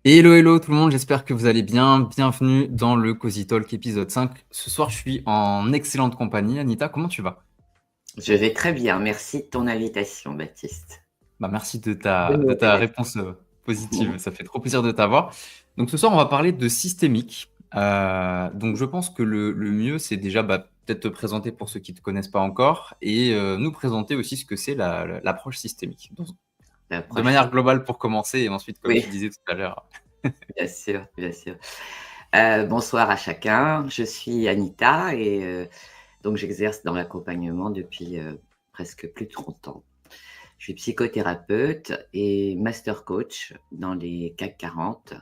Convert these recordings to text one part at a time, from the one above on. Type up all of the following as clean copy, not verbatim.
Hello, hello tout le monde, j'espère que vous allez bien. Bienvenue dans le Cozy Talk épisode 5. Ce soir, je suis en excellente compagnie. Anita, comment tu vas? Je vais très bien, merci de ton invitation, Baptiste. Merci de Bonne de ta nouvelle. réponse positive, ça fait trop plaisir de t'avoir. Donc ce soir, on va parler de systémique. Donc je pense que le mieux, c'est déjà peut-être te présenter pour ceux qui ne te connaissent pas encore et nous présenter aussi ce que c'est l'approche systémique. De L'approche manière systémique. globale pour commencer et ensuite, comme tu Oui, disais tout à l'heure. bien sûr, bien sûr. Bonsoir à chacun. Je suis Anita et donc j'exerce dans l'accompagnement depuis presque plus de 30 ans. Je suis psychothérapeute et master coach dans les CAC 40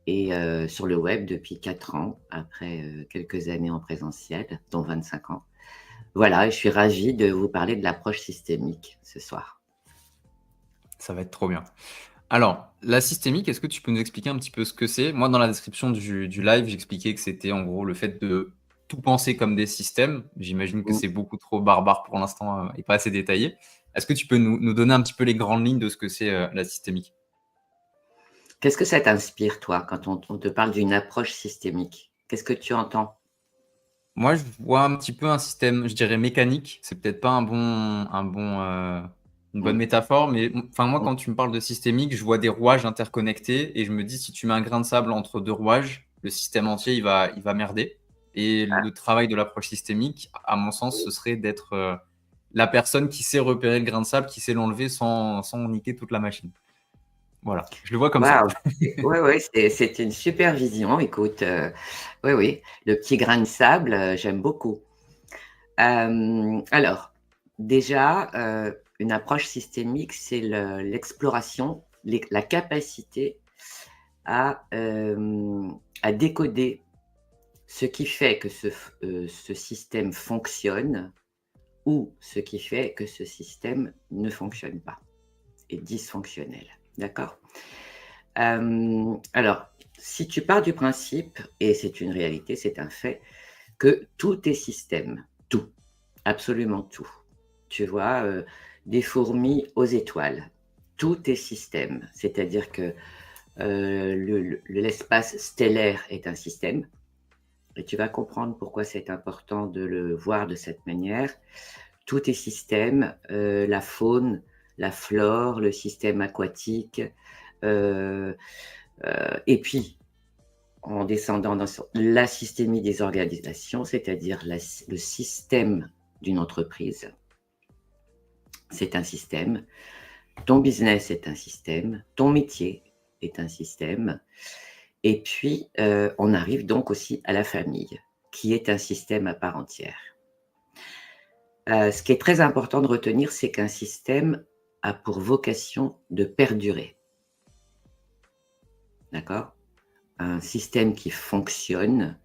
et sur le web depuis 4 ans, après quelques années en présentiel, dont 25 ans. Voilà, et je suis ravie de vous parler de l'approche systémique ce soir. Ça va être trop bien. Alors, la systémique, est-ce que tu peux nous expliquer un petit peu ce que c'est? Moi, dans la description du live, j'expliquais que c'était en gros le fait de tout penser comme des systèmes. J'imagine que c'est beaucoup trop barbare pour l'instant et pas assez détaillé. Est-ce que tu peux nous donner un petit peu les grandes lignes de ce que c'est la systémique? Qu'est-ce que ça t'inspire, toi, quand on te parle d'une approche systémique? Qu'est-ce que tu entends? Moi, je vois un petit peu un système, je dirais mécanique. C'est peut-être pas une bonne Mmh, métaphore, mais enfin moi, mmh. quand tu me parles de systémique, je vois des rouages interconnectés et je me dis si tu mets un grain de sable entre deux rouages, le système entier il va merder. Et le travail de l'approche systémique, à mon sens, ce serait d'être la personne qui sait repérer le grain de sable, qui sait l'enlever sans niquer toute la machine. Voilà, je le vois comme ça. Waouh! Ouais, ouais, c'est une super vision. Écoute, oui, oui, le petit grain de sable, j'aime beaucoup. Alors, déjà, une approche systémique, c'est l'exploration, la capacité à, à décoder ce qui fait que ce système fonctionne ou ce qui fait que ce système ne fonctionne pas, est dysfonctionnel. D'accord? Alors, si tu pars du principe, et c'est une réalité, c'est un fait, que tout est système, tout, absolument tout. Tu vois, des fourmis aux étoiles, tout est système. C'est-à-dire que l'espace stellaire est un système, et tu vas comprendre pourquoi c'est important de le voir de cette manière. Tout est système, la faune, la flore, le système aquatique, euh, et puis en descendant dans la systémie des organisations, c'est-à-dire le système d'une entreprise, c'est un système, ton business est un système, ton métier est un système, et puis on arrive donc aussi à la famille, qui est un système à part entière. Ce qui est très important de retenir, c'est qu'un système a pour vocation de perdurer. D'accord? Un système qui fonctionne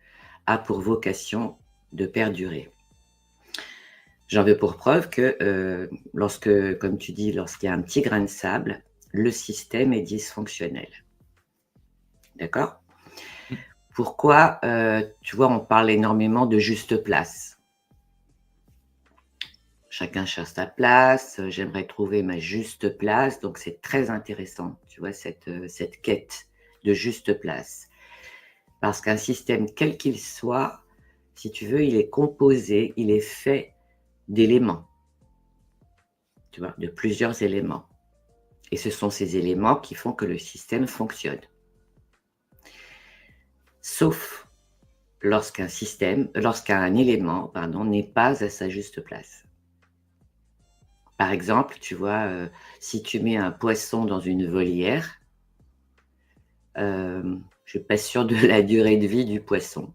a pour vocation de perdurer. J'en veux pour preuve que lorsque, comme tu dis, lorsqu'il y a un petit grain de sable, le système est dysfonctionnel. D'accord? Pourquoi, tu vois, on parle énormément de juste place. Chacun cherche sa place, j'aimerais trouver ma juste place, donc c'est très intéressant, tu vois, cette quête de juste place. Parce qu'un système, quel qu'il soit, si tu veux, il est composé, il est fait d'éléments, tu vois, de plusieurs éléments. Et ce sont ces éléments qui font que le système fonctionne. Sauf lorsqu'un élément, pardon, n'est pas à sa juste place. Par exemple, tu vois, si tu mets un poisson dans une volière, je ne suis pas sûre de la durée de vie du poisson.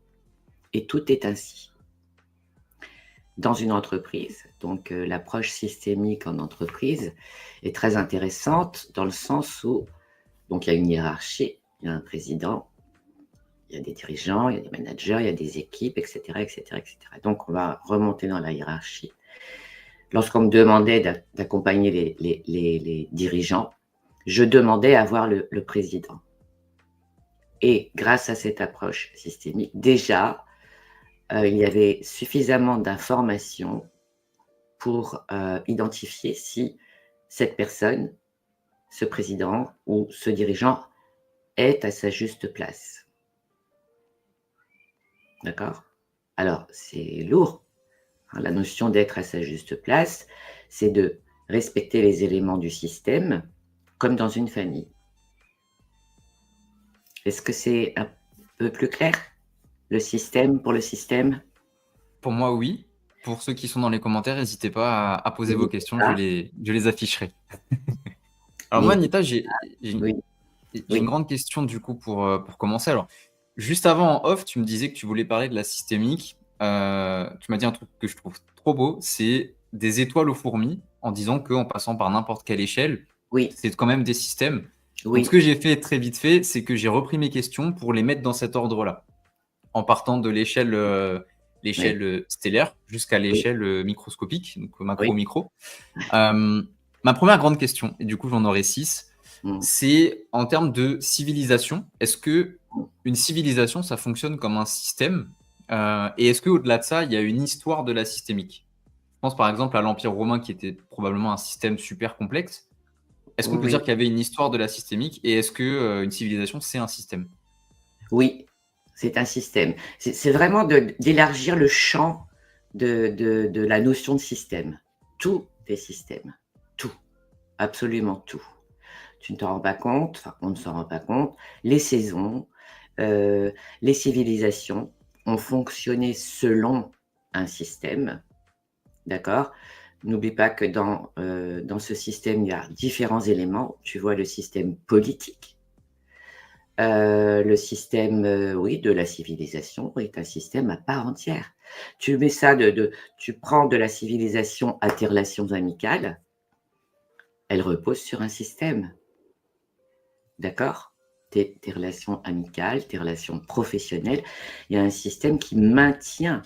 Et tout est ainsi. Dans une entreprise, donc l'approche systémique en entreprise est très intéressante dans le sens où donc il y a une hiérarchie, il y a un président, il y a des dirigeants, il y a des managers, il y a des équipes, etc., etc., etc. Donc, on va remonter dans la hiérarchie. Lorsqu'on me demandait d'accompagner les dirigeants, je demandais à voir le président. Et grâce à cette approche systémique, déjà, il y avait suffisamment d'informations pour identifier si cette personne, ce président ou ce dirigeant est à sa juste place. D'accord? Alors, c'est lourd, hein, la notion d'être à sa juste place, c'est de respecter les éléments du système comme dans une famille. Est-ce que c'est un peu plus clair? Le système pour le système? Pour moi, oui. Pour ceux qui sont dans les commentaires, n'hésitez pas à poser vos N'hésitez questions, pas, je les afficherai. Alors moi, n'hésitez Anita, j'ai une oui, j'ai une oui, grande question du coup pour commencer. Alors, juste avant en off, tu me disais que tu voulais parler de la systémique. Tu m'as dit un truc que je trouve trop beau, c'est des étoiles aux fourmis, en disant qu'en passant par n'importe quelle échelle, oui, c'est quand même des systèmes. Donc, ce oui, que j'ai fait très vite fait, c'est que j'ai repris mes questions pour les mettre dans cet ordre-là, en partant de oui, l'échelle stellaire jusqu'à oui, l'échelle microscopique, donc oui, macro-micro. Ma première grande question, et du coup j'en aurai 6, mmh, c'est en termes de civilisation. Est-ce que une civilisation, ça fonctionne comme un système? Et est-ce qu'au-delà de ça, il y a une histoire de la systémique? Je pense par exemple à l'Empire romain qui était probablement un système super complexe. Est-ce qu'on peut dire oui, qu'il y avait une histoire de la systémique et est-ce que une civilisation, c'est un système? oui, c'est un système. C'est vraiment d'élargir le champ de la notion de système. Tout est système, tout, absolument tout. Tu ne t'en rends pas compte, enfin, on ne s'en rend pas compte. Les saisons, les civilisations ont fonctionné selon un système, d'accord? N'oublie pas que dans ce système, il y a différents éléments. Tu vois le système politique, le système, oui, de la civilisation est un système à part entière. Tu mets ça tu prends de la civilisation à tes relations amicales, elles reposent sur un système. D'accord? Tes relations amicales, tes relations professionnelles, il y a un système qui maintient,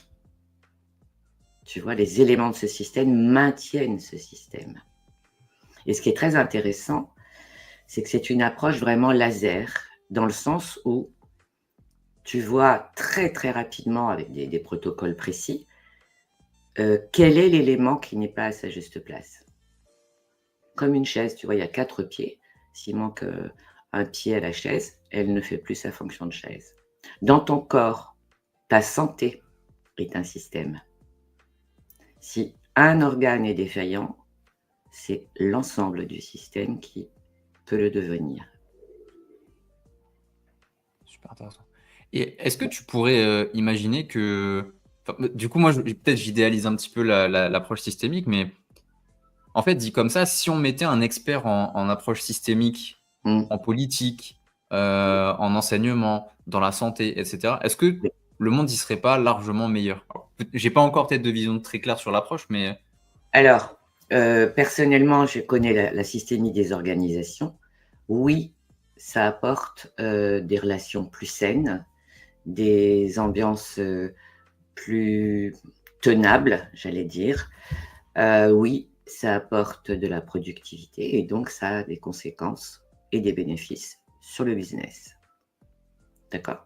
tu vois? Les éléments de ce système maintiennent ce système et ce qui est très intéressant, c'est que c'est une approche vraiment laser, dans le sens où tu vois très, très rapidement avec des protocoles précis, quel est l'élément qui n'est pas à sa juste place. Comme une chaise, tu vois? Il y a 4 pieds. S'il manque, un pied à la chaise, elle ne fait plus sa fonction de chaise. Dans ton corps, ta santé est un système. Si un organe est défaillant, c'est l'ensemble du système qui peut le devenir. Super intéressant. Et est-ce que tu pourrais imaginer que... Enfin, du coup, moi, peut-être j'idéalise un petit peu l'approche systémique, mais en fait, dit comme ça, si on mettait un expert en approche systémique, Mmh. en politique, en enseignement, dans la santé, etc., est-ce que Oui. le monde y serait pas largement meilleur? Alors, j'ai pas encore peut-être de vision très claire sur l'approche, mais Alors, personnellement, je connais la systémie des organisations. Oui, ça apporte, des relations plus saines, des ambiances, plus tenables, j'allais dire. Oui, ça apporte de la productivité et donc ça a des conséquences et des bénéfices sur le business. D'accord?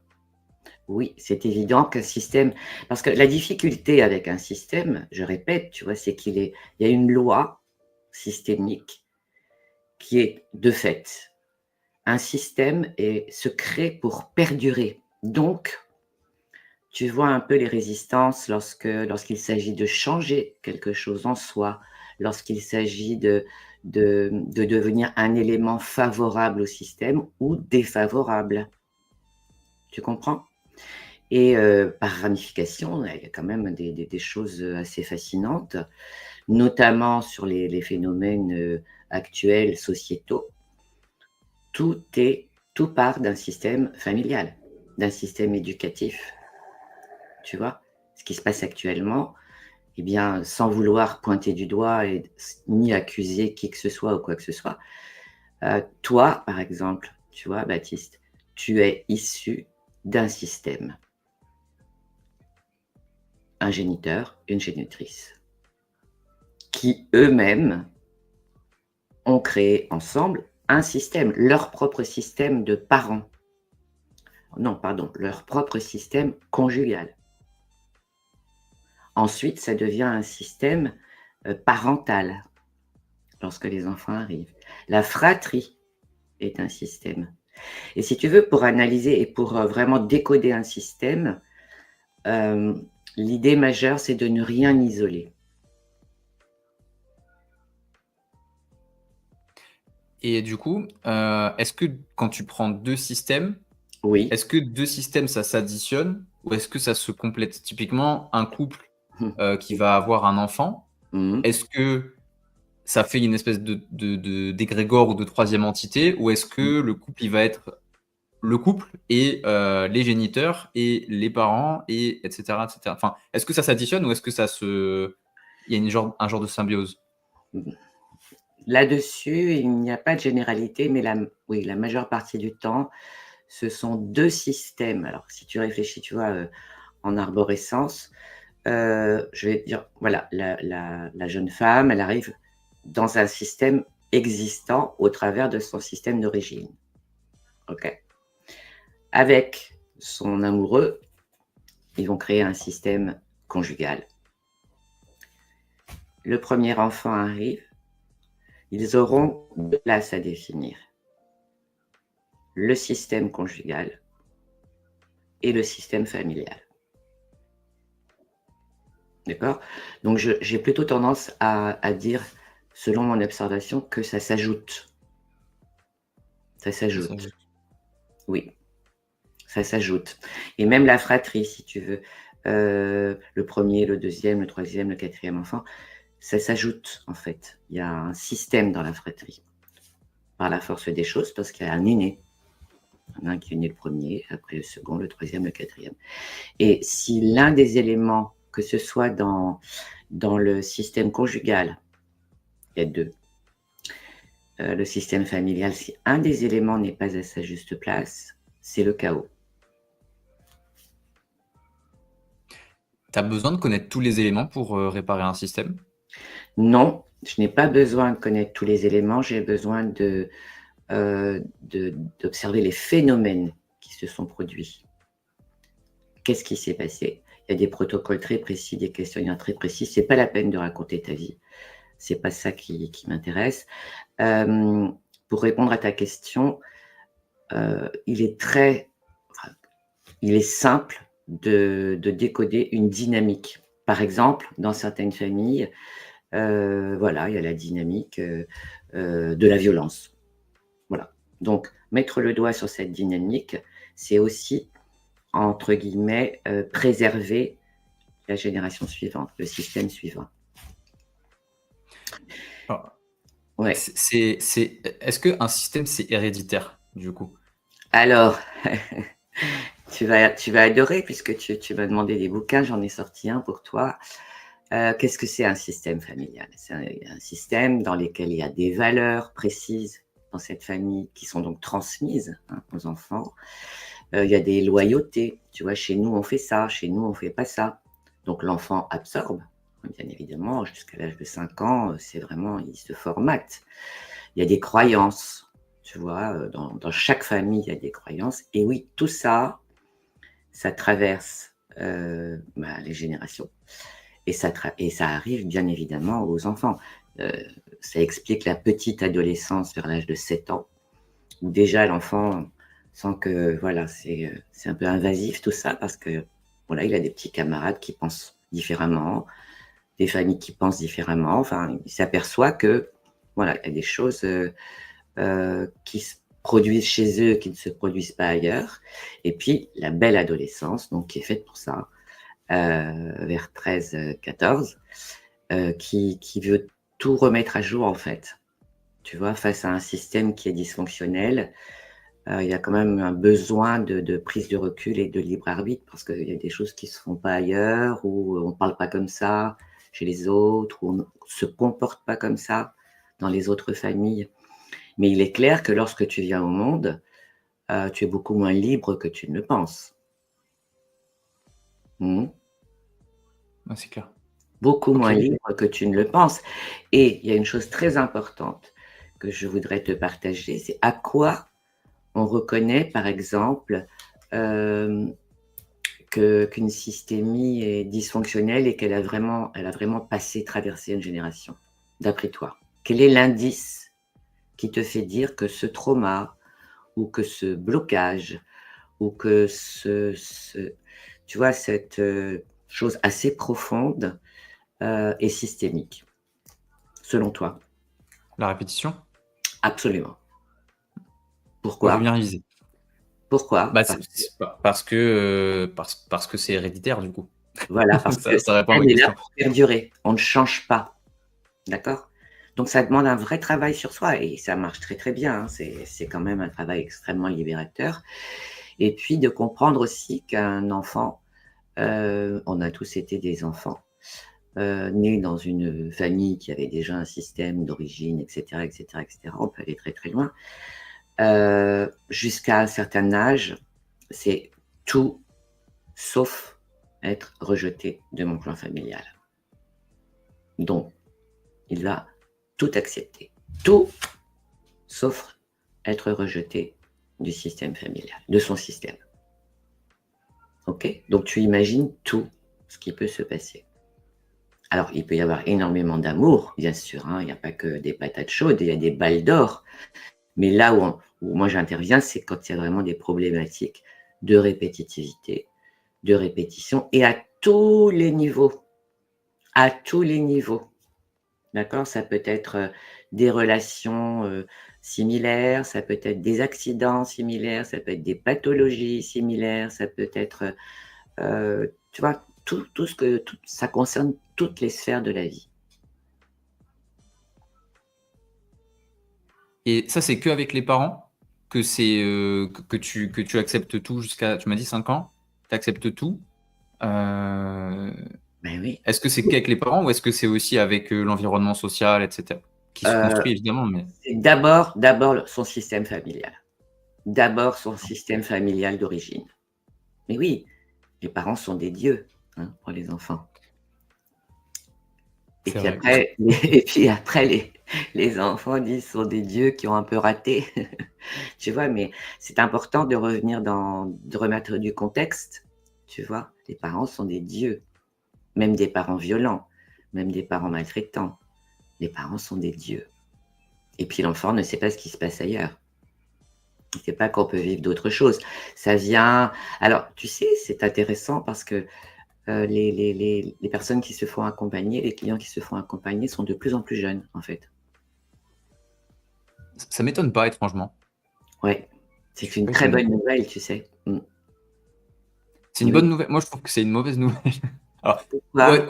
Oui, c'est évident qu'un système parce que la difficulté avec un système, je répète, tu vois, c'est il y a une loi systémique qui est de fait. Un système se crée pour perdurer. Donc, tu vois un peu les résistances lorsqu'il s'agit de changer quelque chose en soi, lorsqu'il s'agit de devenir un élément favorable au système ou défavorable. Tu comprends? Et par ramification, il y a quand même des choses, assez fascinantes, notamment sur les phénomènes, actuels sociétaux. Tout part d'un système familial, d'un système éducatif, tu vois? Ce qui se passe actuellement, eh bien, sans vouloir pointer du doigt ni accuser qui que ce soit ou quoi que ce soit, toi, par exemple, tu vois, Baptiste, tu es issu d'un système. Un géniteur, une génitrice, qui eux-mêmes ont créé ensemble un système, leur propre système de parents. Non, pardon, leur propre système conjugal. Ensuite, ça devient un système, parental, lorsque les enfants arrivent. La fratrie est un système. Et si tu veux, pour analyser et pour vraiment décoder un système, l'idée majeure, c'est de ne rien isoler. Et du coup, est-ce que quand tu prends deux systèmes, Oui. est-ce que deux systèmes, ça s'additionne ou est-ce que ça se complète? Typiquement, un couple qui va avoir un enfant, Mhm. est-ce que ça fait une espèce d'égrégore ou de troisième entité ou est-ce que le couple, il va être le couple et les géniteurs et les parents et etc. etc. Enfin, est-ce que ça s'additionne ou est-ce que il y a un genre de symbiose? Là-dessus, il n'y a pas de généralité, mais oui, la majeure partie du temps, ce sont deux systèmes. Alors, si tu réfléchis, tu vois, en arborescence, je vais te dire, voilà, la jeune femme, elle arrive dans un système existant au travers de son système d'origine. OK? Avec son amoureux, ils vont créer un système conjugal. Le premier enfant arrive, ils auront deux places à définir. Le système conjugal et le système familial. D'accord? Donc, j'ai plutôt tendance à dire, selon mon observation, que ça s'ajoute. Ça Ça, ça s'ajoute. ajoute. Oui, ça s'ajoute. Et même la fratrie, si tu veux. Le premier, le deuxième, le troisième, le quatrième enfant, ça s'ajoute, en fait. Il y a un système dans la fratrie. Par la force des choses, parce qu'il y a un aîné. Il y en a un qui est né le premier, après le second, le troisième, le quatrième. Et si l'un des éléments, que ce soit dans le système conjugal, il y a deux, le système familial, si un des éléments n'est pas à sa juste place, c'est le chaos. Tu as besoin de connaître tous les éléments pour réparer un système? Non, je n'ai pas besoin de connaître tous les éléments, j'ai besoin d'observer les phénomènes qui se sont produits. Qu'est-ce qui s'est passé? Il y a des protocoles très précis, des questionnaires très précis. C'est pas la peine de raconter ta vie. C'est pas ça qui m'intéresse. Pour répondre à ta question, il est simple de décoder une dynamique. Par exemple, dans certaines familles, voilà, il y a la dynamique de la violence. Voilà. Donc, mettre le doigt sur cette dynamique, c'est aussi, entre guillemets, préserver la génération suivante, le système suivant. Alors, Ouais. est-ce qu'un système, c'est héréditaire, du coup? Alors, tu vas adorer puisque tu m'as demandé des bouquins, j'en ai sorti un pour toi. Qu'est-ce que c'est un système familial? C'est un système dans lequel il y a des valeurs précises dans cette famille qui sont donc transmises, hein, aux enfants. Il y a des loyautés. Tu vois, chez nous, on fait ça, chez nous, on fait pas ça. Donc l'enfant absorbe, bien évidemment, jusqu'à l'âge de 5 ans, c'est vraiment, il se formate. Il y a des croyances, tu vois, dans chaque famille, il y a des croyances. Et oui, tout ça, ça traverse les générations. Et ça arrive bien évidemment aux enfants. Ça explique la petite adolescence vers l'âge de 7 ans, où déjà l'enfant sent que voilà, c'est un peu invasif tout ça, parce que voilà, il a des petits camarades qui pensent différemment, des familles qui pensent différemment. Enfin, il s'aperçoit que voilà, il y a des choses qui se produisent chez eux qui ne se produisent pas ailleurs. Et puis la belle adolescence, donc qui est faite pour ça, vers 13-14, qui veut tout remettre à jour en fait. Tu vois, face à un système qui est dysfonctionnel, il y a quand même un besoin de prise de recul et de libre arbitre, parce qu'il y a des choses qui ne se font pas ailleurs, ou on ne parle pas comme ça chez les autres, ou on ne se comporte pas comme ça dans les autres familles. Mais il est clair que lorsque tu viens au monde, tu es beaucoup moins libre que tu ne le penses. Mmh. Ah, c'est clair. Beaucoup Ok. moins libre que tu ne le penses. Et il y a une chose très importante que je voudrais te partager, c'est à quoi on reconnaît, par exemple, qu'une systémie est dysfonctionnelle et elle a vraiment traversé une génération, d'après toi? Quel est l'indice qui te fait dire que ce trauma ou que ce blocage, ou que tu vois, cette chose assez profonde est systémique, selon toi? La répétition? Absolument. Moi, je veux Pourquoi? bien réviser. Pourquoi? Bah, parce que c'est héréditaire, du coup. Voilà, parce que Ça répond à ma elle est là question. pour perdurer. On ne change pas, d'accord? Donc ça demande un vrai travail sur soi et ça marche très, très bien, hein. C'est quand même un travail extrêmement libérateur et puis de comprendre aussi qu'un enfant, on a tous été des enfants, nés dans une famille qui avait déjà un système d'origine et cetera et cetera et cetera. On peut aller très, très loin. Jusqu'à un certain âge, c'est tout sauf être rejeté de mon clan familial. Donc, il va tout accepter. Tout sauf être rejeté du système familial, de son système. OK? Donc tu imagines tout ce qui peut se passer. Alors, il peut y avoir énormément d'amour, bien sûr, hein, il n'y a pas que des patates chaudes, il y a des balles d'or. Mais là où moi j'interviens, c'est quand il y a vraiment des problématiques de répétitivité, de répétition et à tous les niveaux. À tous les niveaux. D'accord? Ça peut être, des relations, similaires, ça peut être des accidents similaires, ça peut être des pathologies similaires, ça peut être, tu vois? Tout ce que tout ça concerne toutes les sphères de la vie. Et ça, c'est qu'avec les parents que c'est, que tu acceptes tout jusqu'à, tu m'as dit 5 ans? Tu acceptes tout? Heu, Ben oui. Est-ce que c'est qu'avec les parents ou est-ce que c'est aussi avec, l'environnement social et cetera? Qui se Heu, construit évidemment, mais c'est d'abord le son système familial. D'abord son système familial d'origine. Mais oui, les parents sont des dieux, hein, pour les enfants. Et c'est puis vrai. après et puis après les enfants disent: «Ce sont des dieux qui ont un peu raté». Tu vois? Mais c'est important de revenir de remettre du contexte, tu vois? Les parents sont des dieux, même des parents violents, même des parents maltraitants. Les parents sont des dieux et puis l'enfant ne sait pas ce qui se passe ailleurs. Il ne sait pas qu'on peut vivre d'autres choses. Ça vient alors tu sais, c'est intéressant parce que, les personnes qui se font accompagner, les clients qui se font accompagner sont de plus en plus jeunes, en fait. Ça m'étonne pas étrangement. Ouais, Je c'est suis une pas très étonné. bonne nouvelle, tu sais? Mmh. C'est une Oui. bonne nouvelle. Moi, je trouve que c'est une mauvaise nouvelle. Alors, Pourquoi? ouais,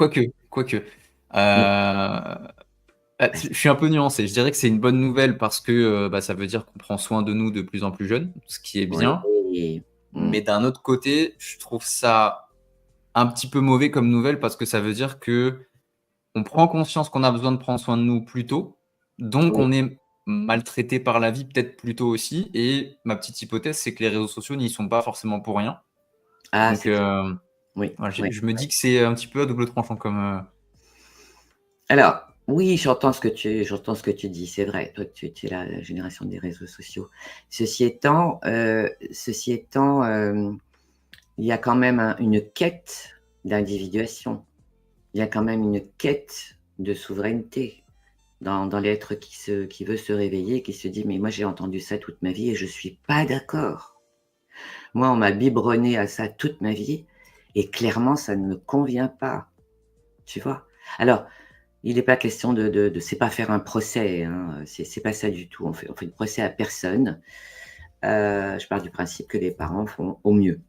quoique. Mmh. Je suis un peu nuancé. Je dirais que c'est une bonne nouvelle parce que, bah, ça veut dire qu'on prend soin de nous de plus en plus jeunes, ce qui est bien. Oui. Mmh. Mais d'un autre côté, je trouve ça un petit peu mauvais comme nouvelle parce que ça veut dire qu'on prend conscience qu'on a besoin de prendre soin de nous plus tôt, donc Oui. on est maltraité par la vie peut-être plus tôt aussi et ma petite hypothèse, c'est que les réseaux sociaux n'y sont pas forcément pour rien. Ah, Donc, c'est clair. Oui, voilà, oui. je me dis que c'est un petit peu à double tranchant comme, Alors, oui, j'entends ce que tu dis, c'est vrai. Toi, tu es la génération des réseaux sociaux. Ceci étant, il y a quand même une quête d'individuation. Il y a quand même une quête de souveraineté dans l'être qui veut se réveiller, qui se dit: «Mais moi, j'ai entendu ça toute ma vie et je suis pas d'accord. Moi, on m'a biberonné à ça toute ma vie et clairement, ça ne me convient pas». Tu vois? Alors, il n'est pas question de c'est pas faire un procès, hein, c'est pas ça du tout. On fait de procès à personne. Je pars du principe que les parents font au mieux,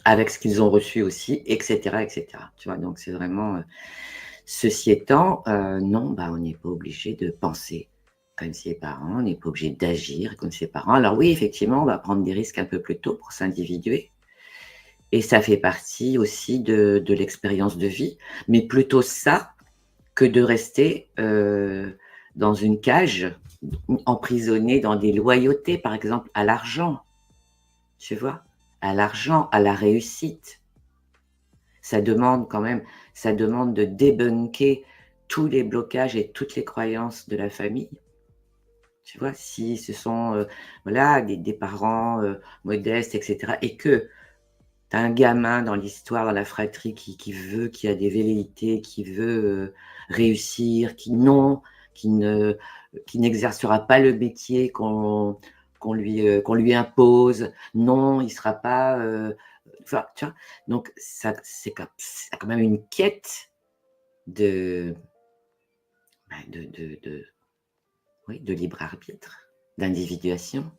avec ce qu'ils ont reçu aussi et cetera et cetera. Tu vois? Donc c'est vraiment, ceci étant, non, bah, on n'est pas obligé de penser comme ses parents, on n'est pas obligé d'agir comme ses parents. Alors oui, effectivement, on va prendre des risques un peu plus tôt pour s'individuer et ça fait partie aussi de l'expérience de vie, mais plutôt ça que de rester, dans une cage, emprisonné dans des loyautés, par exemple à l'argent, tu vois? À l'argent, à la réussite. Ça demande quand même ça demande de débunker tous les blocages et toutes les croyances de la famille, tu vois? Si ce sont, voilà, des parents, modestes et cetera et que tu as un gamin dans l'histoire, dans la fratrie qui a des velléités, qui veut, réussir, qui n'exercera pas le métier qu'on lui impose. Non, il ne sera pas. Enfin, tu vois, donc, c'est quand même une quête de, bah, oui, de libre arbitre, d'individuation.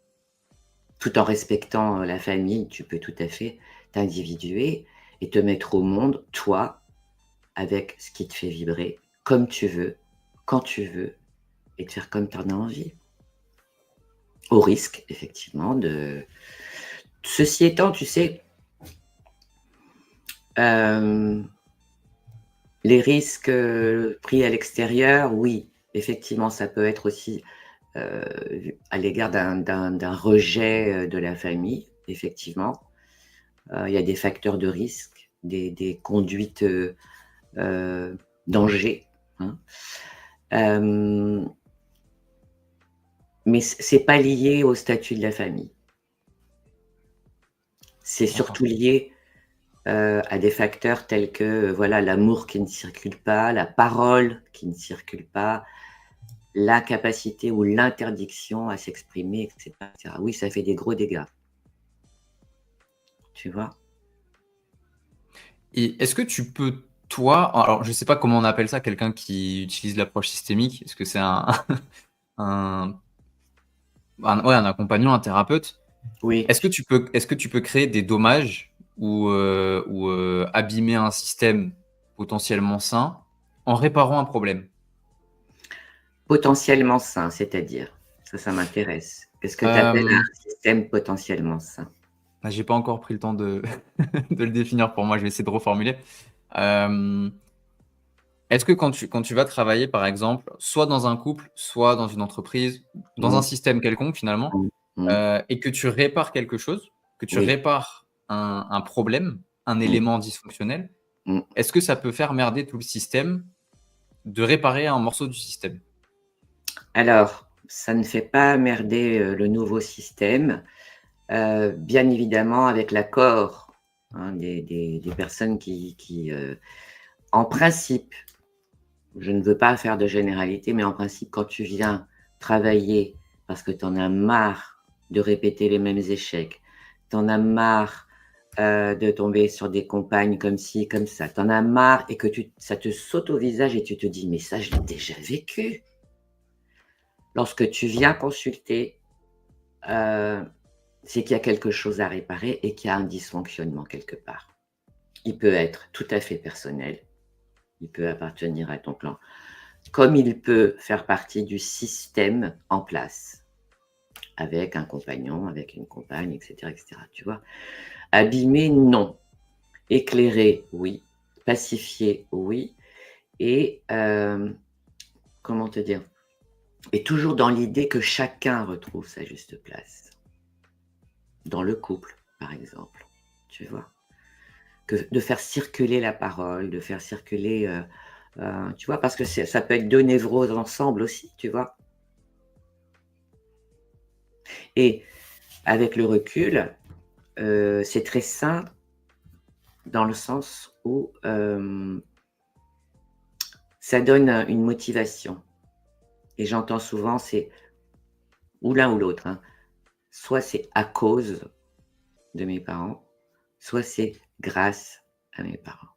Tout en respectant la famille, tu peux tout à fait t'individuer et te mettre au monde, toi, avec ce qui te fait vibrer, comme tu veux, quand tu veux, et de faire comme tu en as envie. Au risque, effectivement, de... Ceci étant, tu sais, les risques pris à l'extérieur, oui, effectivement, ça peut être aussi à l'égard d'un rejet de la famille, effectivement. Il y a des facteurs de risque, des conduites dangers. Hein. Mais c'est pas lié au statut de la famille. C'est surtout lié à des facteurs tels que voilà, l'amour qui ne circule pas, la parole qui ne circule pas, l'incapacité ou l'interdiction à s'exprimer, etc. Oui, ça fait des gros dégâts. Tu vois? Et est-ce que tu peux, toi, alors je sais pas comment on appelle ça, quelqu'un qui utilise l'approche systémique, est-ce que c'est un, ouais, un accompagnant, un thérapeute? Oui. Est-ce que tu peux créer des dommages ou abîmer un système potentiellement sain en réparant un problème? Potentiellement sain, c'est-à-dire? Ça m'intéresse. Qu'est-ce que tu appelles Euh, un système potentiellement sain? J'ai pas encore pris le temps de, de le définir pour moi, je vais essayer de reformuler. Euh, Est-ce que quand tu vas travailler, par exemple, soit dans un couple, soit dans une entreprise, dans un Mmh, système quelconque finalement, mmh, mmh. et que tu répares quelque chose, que tu Oui. répares un problème, un Mmh, élément dysfonctionnel, mmh. est-ce que ça peut faire merder tout le système de réparer un morceau du système? Alors, ça ne fait pas merder, le nouveau système, bien évidemment avec l'accord, hein, des personnes en principe, je ne veux pas faire de généralité, mais en principe, quand tu viens travailler parce que tu en as marre de répéter les mêmes échecs, tu en as marre, de tomber sur des compagnes comme ci, comme ça, tu en as marre et que ça te saute au visage et tu te dis: «Mais ça, je l'ai déjà vécu». Lorsque tu viens consulter, heu, c'est qu'il y a quelque chose à réparer et qu'il y a un dysfonctionnement quelque part. Il peut être tout à fait personnel, il peut appartenir à ton clan, comme il peut faire partie du système en place, avec un compagnon, avec une compagne, et cetera, tu vois? Abîmer, non. Éclairer, oui. Pacifier, oui. Et comment te dire? Et toujours dans l'idée que chacun retrouve sa juste place. Dans le couple, par exemple, tu vois? Que de faire circuler la parole, de faire circuler, tu vois? Parce que ça peut être 2 névroses ensemble aussi, tu vois? Et avec le recul, c'est très sain dans le sens où, ça donne, une motivation et j'entends souvent c'est ou l'un ou l'autre, hein. Soit c'est à cause de mes parents, soit c'est grâce à mes parents.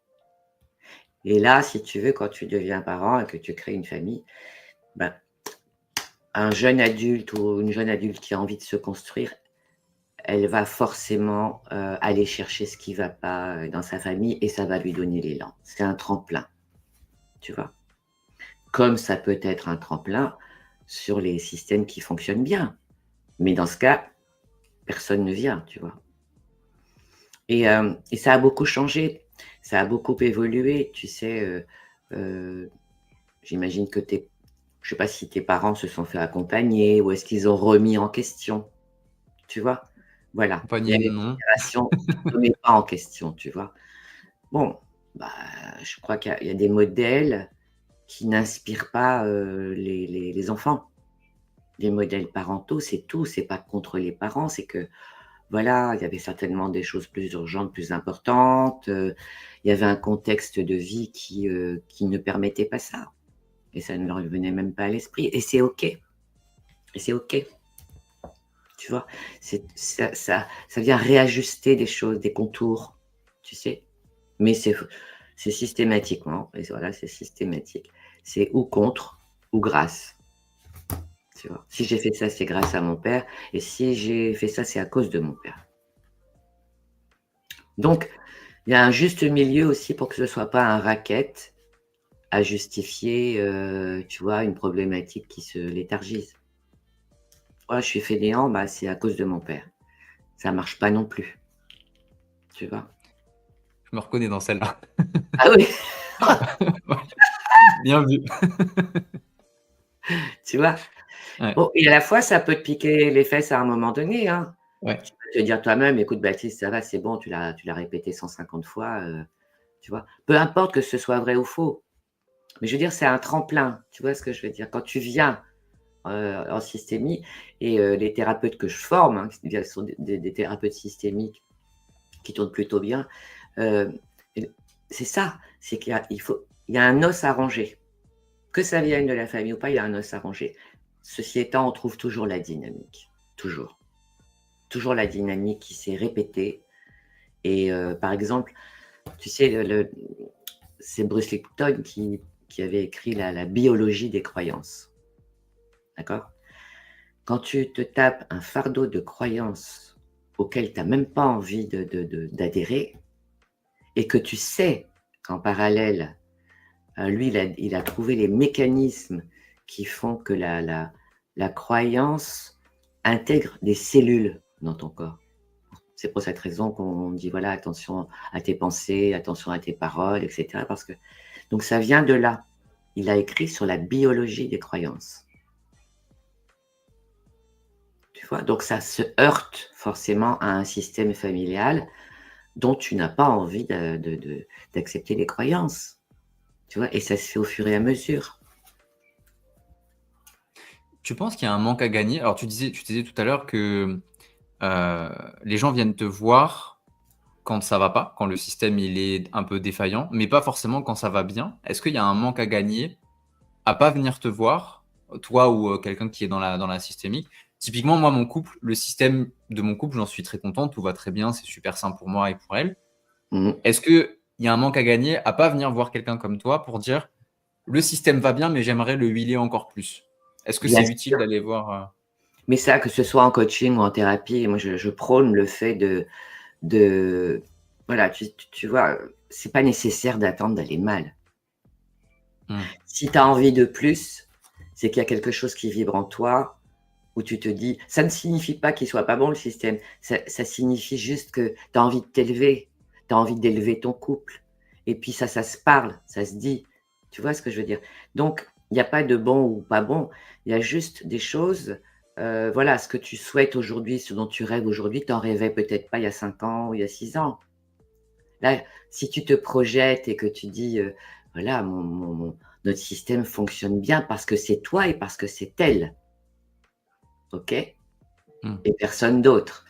Et là, si tu veux, quand tu deviens parent et que tu crées une famille, ben, un jeune adulte ou une jeune adulte qui a envie de se construire, elle va forcément, aller chercher ce qui va pas, dans sa famille et ça va lui donner l'élan. C'est un tremplin, tu vois? Comme ça peut être un tremplin sur les systèmes qui fonctionnent bien. Mais dans ce cas, personne ne vient, tu vois? Et ça a beaucoup changé, ça a beaucoup évolué, tu sais, j'imagine que tes je sais pas si tes parents se sont fait accompagner ou est-ce qu'ils ont remis en question, tu vois? Voilà, il y Compagnie, a une non. génération qui ne remet pas en question, tu vois? Bon, bah, je crois qu'il y a des modèles qui n'inspirent pas, les enfants. Les modèles parentaux, c'est tout, c'est pas contre les parents, c'est que, voilà, il y avait certainement des choses plus urgentes, plus importantes, il y avait un contexte de vie qui ne permettait pas ça et ça ne leur venait même pas à l'esprit et c'est OK et c'est OK. tu vois. Ça vient réajuster des choses, des contours, tu sais. Mais c'est systématiquement, et voilà, c'est systématique. C'est ou contre ou grâce. Tu vois. Si j'ai fait ça, c'est grâce à mon père. Et si j'ai fait ça, c'est à cause de mon père. Donc, il y a un juste milieu aussi pour que ce ne soit pas un racket à justifier, tu vois, une problématique qui se léthargise. Voilà, je suis fainéant, bah, c'est à cause de mon père. Ça marche pas non plus. Tu vois. Je me reconnais dans celle-là. Ah oui, Bien vu. tu vois. Ouais. Bon, et à la fois, ça peut te piquer les fesses à un moment donné, hein. Ouais. Tu peux te dire toi-même, écoute, Baptiste, ça va, c'est bon, tu l'as répété 150 fois, tu vois. Peu importe que ce soit vrai ou faux. Mais je veux dire, c'est un tremplin. Tu vois ce que je veux dire? Quand tu viens en systémie, et les thérapeutes que je forme, hein, ce sont des thérapeutes systémiques qui tournent plutôt bien, euh, c'est ça, c'est il y a un os à ranger. Que ça vienne de la famille ou pas, il y a un os à ranger. Ceci étant, on trouve toujours la dynamique. Toujours. Toujours la dynamique qui s'est répétée. Et par exemple, tu sais, c'est Bruce Lipton qui avait écrit la biologie des croyances. D'accord? Quand tu te tapes un fardeau de croyances auquel tu n'as même pas envie d'adhérer, et que tu sais qu'en parallèle, lui, il a trouvé les mécanismes qui font que la croyance intègre des cellules dans ton corps. C'est pour cette raison qu'on dit, voilà, attention à tes pensées, attention à tes paroles, etc. Parce que, donc ça vient de là. Il a écrit sur la biologie des croyances. Tu vois, donc ça se heurte forcément à un système familial dont tu n'as pas envie d'accepter les croyances. Tu vois, et ça se fait au fur et à mesure. Tu penses qu'il y a un manque à gagner? Alors, tu disais tout à l'heure que les gens viennent te voir quand ça va pas, quand le système il est un peu défaillant, mais pas forcément quand ça va bien. Est-ce qu'il y a un manque à gagner à pas venir te voir, toi ou quelqu'un qui est dans la systémique? Typiquement, moi, mon couple, le système de mon couple, j'en suis très content, tout va très bien, c'est super sain pour moi et pour elle. Mmh. Est-ce qu'il y a un manque à gagner à pas venir voir quelqu'un comme toi pour dire le système va bien, mais j'aimerais le huiler encore plus? Est-ce que Bien c'est utile sûr. d'aller voir Mais ça, que ce soit en coaching ou en thérapie, moi je prône le fait de voilà, tu vois, c'est pas nécessaire d'attendre d'aller mal. Si tu as envie de plus, c'est qu'il y a quelque chose qui vibre en toi, où tu te dis, ça ne signifie pas qu'il soit pas bon le système, ça signifie juste que tu as envie de t'élever, tu as envie d'élever ton couple. Et puis ça se parle, ça se dit. Tu vois ce que je veux dire? Donc, il n'y a pas de bon ou pas bon, il y a juste des choses, voilà, ce que tu souhaites aujourd'hui, ce dont tu rêves aujourd'hui, tu en rêvais peut-être pas il y a 5 ans ou il y a 6 ans. Là, si tu te projettes et que tu dis, voilà, notre système fonctionne bien parce que c'est toi et parce que c'est elle, ok? Et personne d'autre.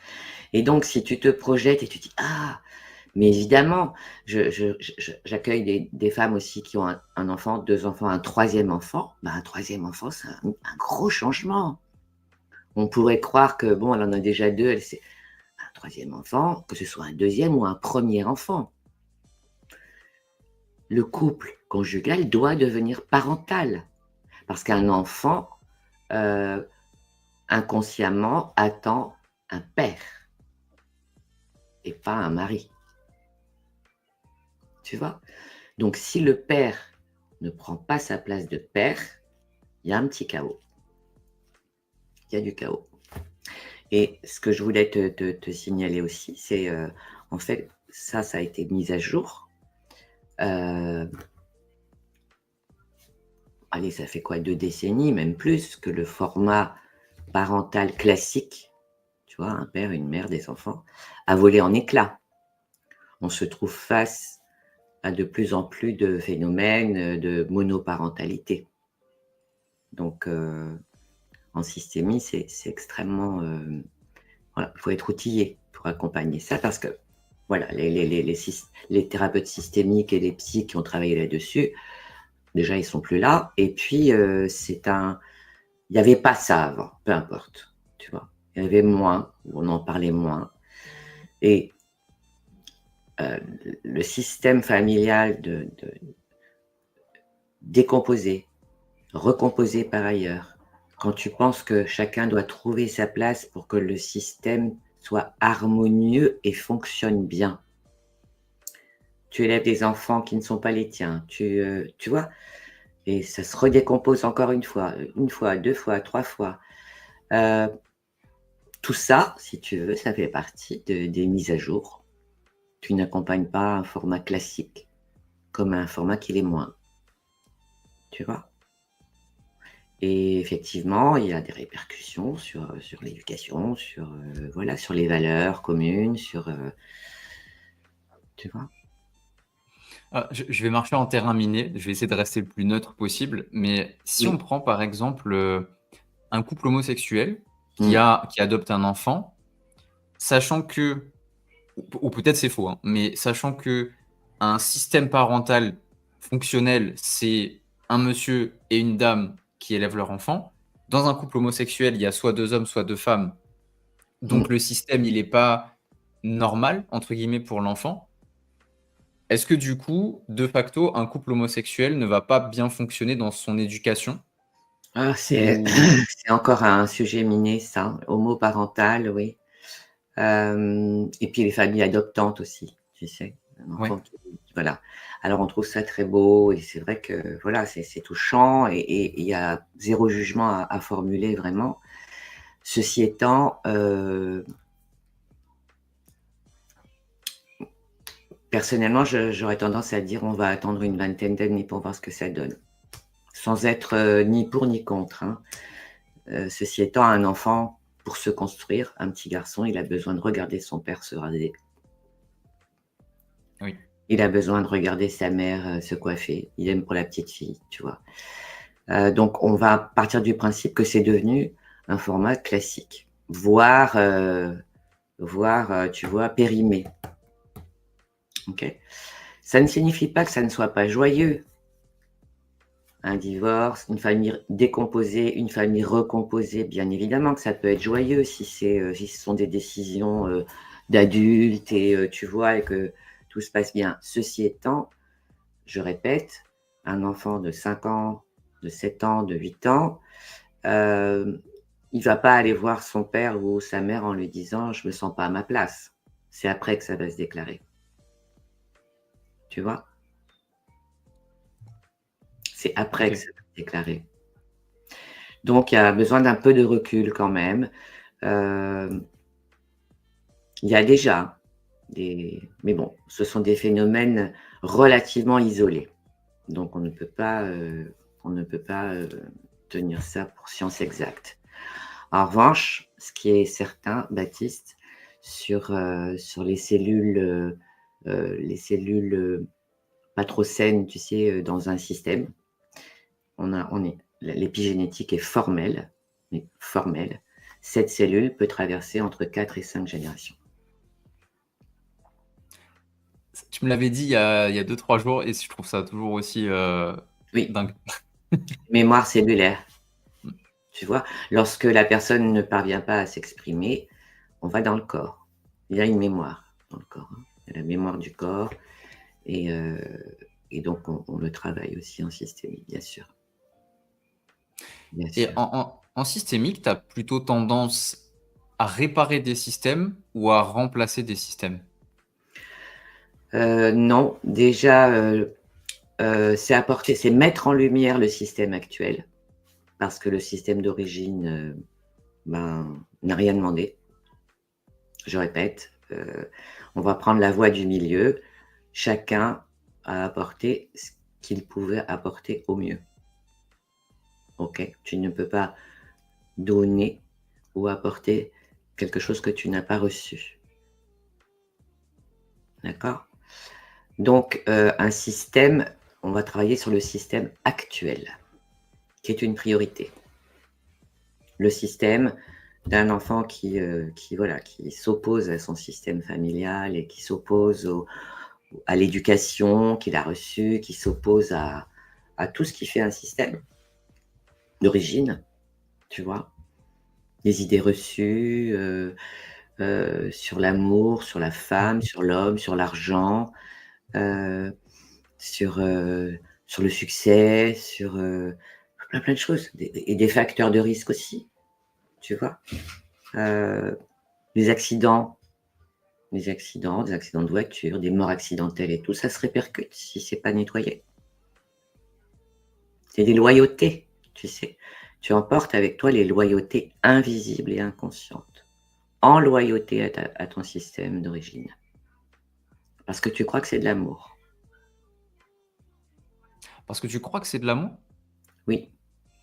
Et donc, si tu te projettes et tu dis, ah, mais évidemment, j'accueille des femmes aussi qui ont un enfant, 2 enfants, un troisième enfant. Ben, un troisième enfant, c'est un gros changement. On pourrait croire que, bon, elle en a déjà 2, elle c'est un troisième enfant, que ce soit un deuxième ou un premier enfant. Le couple conjugal doit devenir parental. Parce qu'un enfant, inconsciemment, attend un père et pas un mari. Tu vois? Donc, si le père ne prend pas sa place de père, il y a un petit chaos. Il y a du chaos. Et ce que je voulais te signaler aussi, c'est en fait, ça a été mis à jour. Allez, ça fait quoi, 2 décennies, même plus, que le format parental classique, tu vois, un père, une mère, des enfants, a volé en éclats. On se trouve face à de plus en plus de phénomènes de monoparentalité. Donc, en systémie, c'est extrêmement... voilà, il faut être outillé pour accompagner ça parce que, voilà, les thérapeutes systémiques et les psys qui ont travaillé là-dessus, déjà, ils sont plus là. Et puis, il n'y avait pas ça avant, peu importe, tu vois. Il y avait moins, on en parlait moins. Et le système familial décomposé, recomposé par ailleurs, quand tu penses que chacun doit trouver sa place pour que le système soit harmonieux et fonctionne bien. Tu élèves des enfants qui ne sont pas les tiens, tu vois? Et ça se redécompose encore une fois, 2 fois, 3 fois. Heu, Tout ça, si tu veux, ça fait partie des mises à jour. Tu n'accompagnes pas un format classique comme un format qui l'est moins, tu vois? Et effectivement, il y a des répercussions sur l'éducation, voilà, sur les valeurs communes, tu vois? Je vais marcher en terrain miné, je vais essayer de rester le plus neutre possible, mais si on Oui. prend par exemple, un couple homosexuel Mmh. qui adopte un enfant, sachant que ou peut-être c'est faux, hein, mais sachant qu'un système parental fonctionnel, c'est un monsieur et une dame qui élèvent leur enfant. Dans un couple homosexuel, il y a soit 2 hommes, soit 2 femmes, donc Mmh. le système, il est pas «normal» entre guillemets pour l'enfant. Est-ce que du coup, de facto, un couple homosexuel ne va pas bien fonctionner dans son éducation? Ah, c'est Ou c'est encore un sujet miné ça, homoparental, oui. Et puis les familles adoptantes aussi, tu sais? Un ouais, enfant qui voilà. Alors on trouve ça très beau et c'est vrai que voilà, c'est touchant et il y a zéro jugement à formuler vraiment. Ceci étant, personnellement, j'aurais tendance à dire: «On va attendre une vingtaine d'années pour voir ce que ça donne». Sans être, ni pour ni contre, hein. Ceci étant, un enfant, pour se construire, un petit garçon, il a besoin de regarder son père se raser. oui. Il a besoin de regarder sa mère, se coiffer. Idem pour la petite fille, tu vois? Donc on va partir du principe que c'est devenu un format classique, voire, tu vois, périmé, OK? Ça ne signifie pas que ça ne soit pas joyeux, un divorce, une famille décomposée, une famille recomposée, bien évidemment que ça peut être joyeux si ce sont des décisions, d'adultes et tu vois? Et que tout se passe bien. Ceci étant, je répète, un enfant de 5 ans, de 7 ans, de 8 ans, heu, il va pas aller voir son père ou sa mère en lui disant: «Je me sens pas à ma place». C'est après que ça va se déclarer, tu vois? C'est après que OK. ça va se déclarer. Donc il y a besoin d'un peu de recul quand même. Hem, il y a déjà mais bon, ce sont des phénomènes relativement isolés. Donc on ne peut pas, tenir ça pour science exacte. En revanche, ce qui est certain, Baptiste, sur les cellules, pas trop saines, tu sais, dans un système, on est l'épigénétique est formelle, mais formelle. Cette cellule peut traverser entre 4 et 5 générations. Tu me l'avais dit il y a 2-3 jours et je trouve ça toujours aussi, Oui, dingue. mémoire cellulaire, Mmh. tu vois? Lorsque la personne ne parvient pas à s'exprimer, on va dans le corps. Il y a une mémoire dans le corps, hein. Il y a la mémoire du corps et heu et donc on le travaille aussi en systémique, bien sûr, bien Et sûr. en systémique, tu as plutôt tendance à réparer des systèmes ou à remplacer des systèmes? Non, déjà, c'est mettre en lumière le système actuel parce que le système d'origine, ben, n'a rien demandé. Je répète, on va prendre la voie du milieu. Chacun a apporté ce qu'il pouvait apporter au mieux. OK? Tu ne peux pas donner ou apporter quelque chose que tu n'as pas reçu. D'accord? Donc, un système, on va travailler sur le système actuel, qui est une priorité. Le système d'un enfant qui voilà, qui s'oppose à son système familial et qui s'oppose à l'éducation qu'il a reçue, qui s'oppose à tout ce qui fait un système d'origine, tu vois? des idées reçues sur l'amour, sur la femme, sur l'homme, sur l'argent, euh, sur le succès, sur plein de choses. Et des facteurs de risque aussi, tu vois. Euh, les accidents, des accidents de voiture, des morts accidentelles et tout, ça se répercute si c'est pas nettoyé. C'est des loyautés, tu sais. Tu emportes avec toi les loyautés invisibles et inconscientes, en loyauté à ton système d'origine. Parce que tu crois que c'est de l'amour. Parce que tu crois que c'est de l'amour? Oui,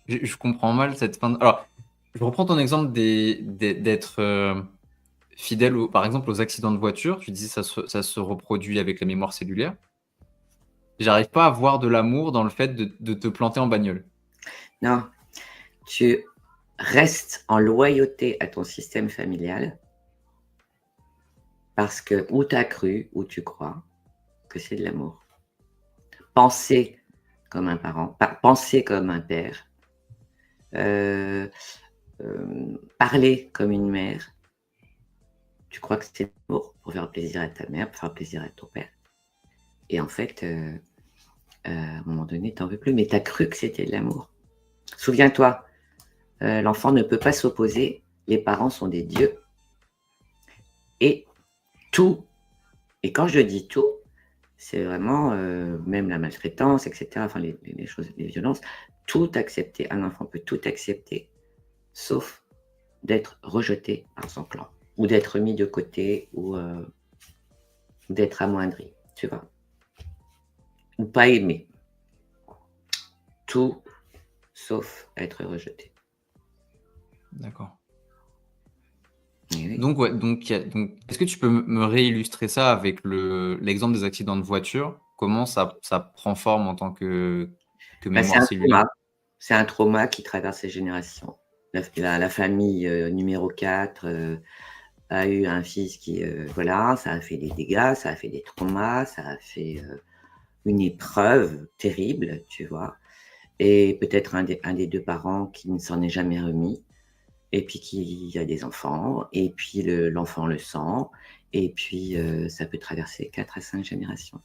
Je comprends mal cette fin. Alors, je reprends ton exemple d'être fidèle, par exemple, aux accidents de voiture. Tu disais ça se reproduit avec la mémoire cellulaire. J'arrive pas à voir de l'amour dans le fait de te planter en bagnole. non, tu restes en loyauté à ton système familial parce que ou tu as cru, ou tu crois que c'est de l'amour. Penser comme un parent, penser comme un père, euh, parler comme une mère. Tu crois que c'est de l'amour pour faire plaisir à ta mère, pour faire plaisir à ton père. Et en fait, à un moment donné, tu n'en veux plus, mais tu as cru que c'était de l'amour. Souviens-toi, l'enfant ne peut pas s'opposer, les parents sont des dieux, et tout, et quand je dis tout, c'est vraiment même la maltraitance, etc., enfin les choses, les violences, tout accepter. Un enfant peut tout accepter, sauf d'être rejeté par son clan, ou d'être mis de côté, ou d'être amoindri, tu vois, ou pas aimé. Tout sauf être rejeté. D'accord. Eh oui. Donc, ouais, donc, est-ce que tu peux me réillustrer ça avec l'exemple des accidents de voiture? Comment ça prend forme en tant que Bah, mémoire cellulaire? c'est un trauma qui traverse les générations. La famille numéro 4 a eu un fils qui, voilà, ça a fait des dégâts, ça a fait des traumas, ça a fait une épreuve terrible, tu vois. Et peut-être un des deux parents qui ne s'en est jamais remis, et puis qui a des enfants, et puis l'enfant le sent, et puis ça peut traverser 4 à 5 générations.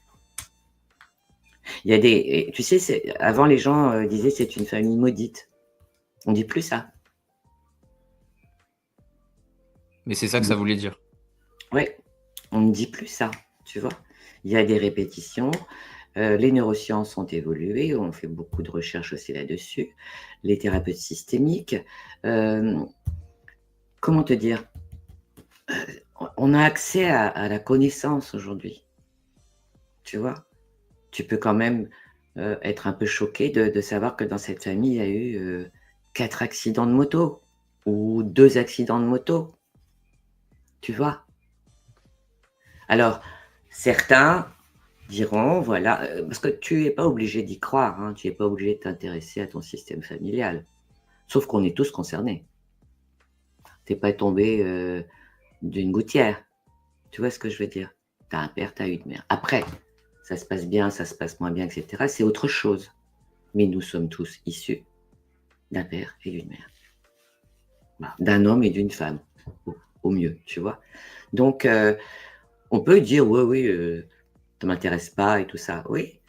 Il y a des, tu sais, avant les gens disaient c'est une famille maudite. On dit plus ça. Mais c'est ça que ça voulait dire. Ouais, on ne dit plus ça, tu vois. Il y a des répétitions. Les neurosciences ont évolué, on fait beaucoup de recherches aussi là-dessus. Les thérapeutes systémiques. euh, comment te dire? On a accès à la connaissance aujourd'hui, tu vois. Tu peux quand même être un peu choqué de savoir que dans cette famille, il y a eu 4 accidents de moto ou 2 accidents de moto, tu vois. Alors, certains diront, voilà, parce que tu n'es pas obligé d'y croire, hein, tu n'es pas obligé de t'intéresser à ton système familial, sauf qu'on est tous concernés. Tu n'es pas tombé d'une gouttière, tu vois ce que je veux dire? Tu as un père, tu as une mère. Après, ça se passe bien, ça se passe moins bien, etc. C'est autre chose. Mais nous sommes tous issus d'un père et d'une mère. Voilà. D'un homme et d'une femme, au mieux, tu vois. Donc, on peut dire, oui, oui, ça m'intéresse pas et tout ça. Oui,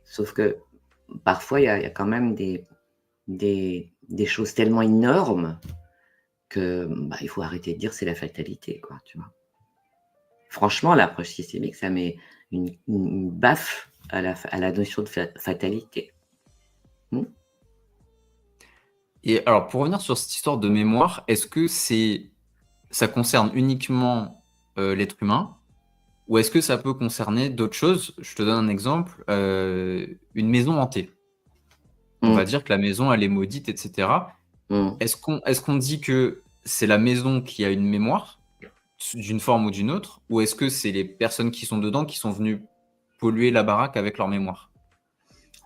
sauf que parfois, il y a quand même des choses tellement énormes que bah, il faut arrêter de dire c'est la fatalité, quoi, tu vois. Franchement, l'approche systémique, ça met une baffe à la notion de fatalité. Hmm. Et alors, pour revenir sur cette histoire de mémoire, est-ce que ça concerne uniquement l'être humain ou est-ce que ça peut concerner d'autres choses? Je te donne un exemple, une maison hantée. On va Hmm. dire que la maison, elle est maudite, etc. Hmm. Est-ce qu'on dit que c'est la maison qui a une mémoire d'une forme ou d'une autre, ou est-ce que c'est les personnes qui sont dedans qui sont venues polluer la baraque avec leur mémoire?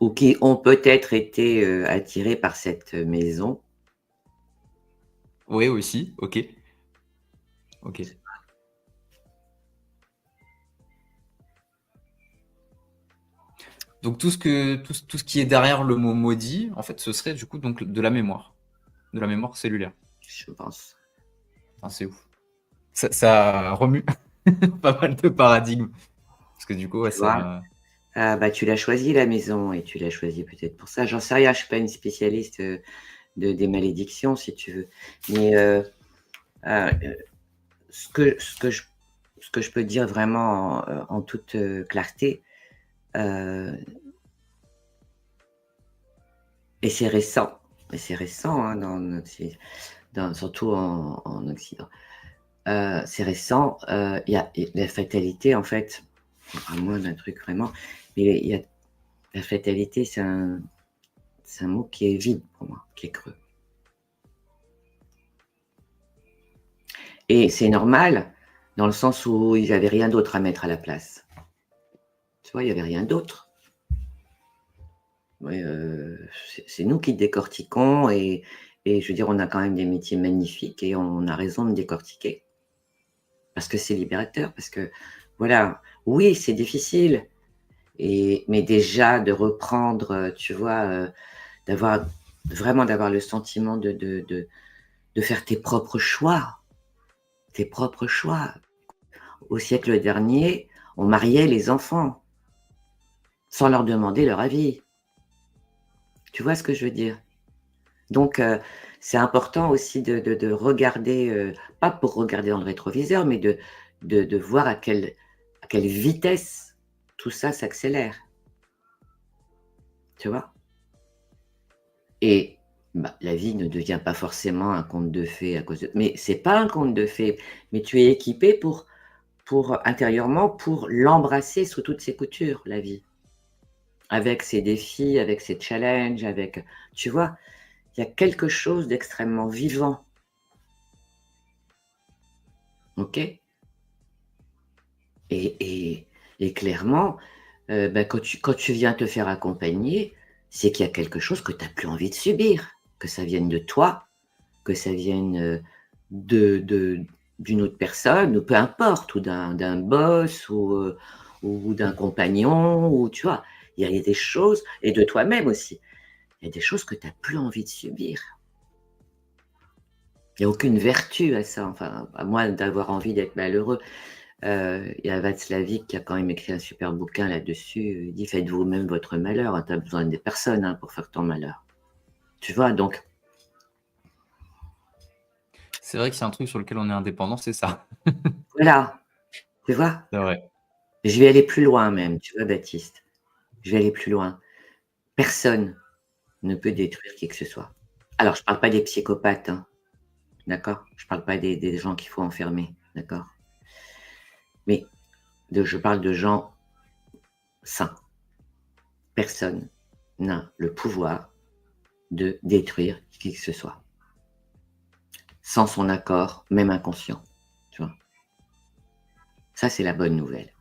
Ou qui ont peut-être été attirés par cette maison. Oui, aussi, ok. Ok. Donc tout ce qui est derrière le mot maudit, en fait, ce serait du coup donc de la mémoire cellulaire. je pense. Enfin, c'est ouf. Ça remue pas mal de paradigmes. Parce que du coup, ouais, Tu vois? ça. Ah bah, tu l'as choisi la maison et tu l'as choisi peut-être pour ça. J'en sais rien, je suis pas une spécialiste, des malédictions si tu veux. Mais, heu, ce que ce que je ce que je peux dire vraiment en toute, clarté, heu et c'est récent, hein, dans notre ci dans surtout en Occident. C'est récent, il y a la fatalité en fait, à moins d'un truc vraiment, mais il y a la fatalité, c'est un mot qui est vide pour moi, qui est creux. Et c'est normal, dans le sens où ils avaient rien d'autre à mettre à la place. Tu vois, il y avait rien d'autre. Ouais, c'est nous qui décortiquons et je veux dire, on a quand même des métiers magnifiques et on a raison de décortiquer. Parce que c'est libérateur, parce que voilà, oui, c'est difficile mais déjà de reprendre, tu vois, d'avoir vraiment d'avoir le sentiment de faire tes propres choix, tes propres choix. Au siècle dernier, on mariait les enfants sans leur demander leur avis. Tu vois ce que je veux dire? Donc c'est important aussi de regarder, pas pour regarder dans le rétroviseur, mais de voir à quelle vitesse tout ça s'accélère, tu vois? Et bah, la vie ne devient pas forcément un conte de fées à cause de mais c'est pas un conte de fées, mais tu es équipé pour intérieurement, pour l'embrasser sous toutes ses coutures, la vie. Avec ses défis, avec ses challenges, avec tu vois? Il y a quelque chose d'extrêmement vivant, OK? Et et clairement, bah, quand tu viens te faire accompagner, c'est qu'il y a quelque chose que tu as plus envie de subir, que ça vienne de toi, que ça vienne, de d'une autre personne ou peu importe ou d'un boss ou d'un compagnon ou tu vois? Il y a des choses et de toi-même aussi. Il y a des choses que tu as plus envie de subir. Il y a aucune vertu à ça, enfin, à moins d'avoir envie d'être malheureux. Il y a Václavic qui a quand même écrit un super bouquin là-dessus. Il dit: «Faites vous-même votre malheur, hein, tu as besoin de personne, hein, pour faire ton malheur». Tu vois? Donc C'est vrai que c'est un truc sur lequel on est indépendant, c'est ça. voilà, tu vois? C'est vrai. Je vais aller plus loin même, tu vois, Baptiste? Je vais aller plus loin. Personne ne peut détruire qui que ce soit. Alors je parle pas des psychopathes, hein, d'accord? Je parle pas des gens qu'il faut enfermer, d'accord? Mais je parle de gens sains. Personne n'a le pouvoir de détruire qui que ce soit. Sans son accord, même inconscient, tu vois? Ça, c'est la bonne nouvelle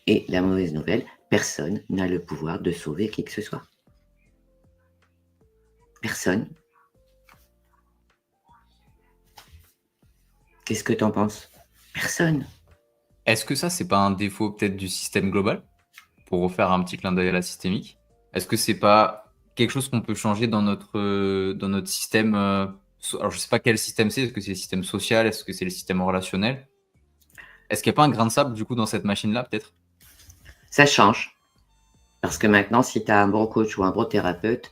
et la mauvaise nouvelle, personne n'a le pouvoir de sauver qui que ce soit. Personne. Qu'est-ce que tu en penses? Personne. Est-ce que ça, c'est pas un défaut peut-être du système global? Pour refaire un petit clin d'œil à la systémique. Est-ce que c'est pas quelque chose qu'on peut changer dans notre système, alors je sais pas quel système c'est, est-ce que c'est le système social? Est-ce que c'est le système relationnel? Est-ce qu'il y a pas un grain de sable du coup dans cette machine-là peut-être? Ça change parce que maintenant, si tu as un bon coach ou un bon thérapeute,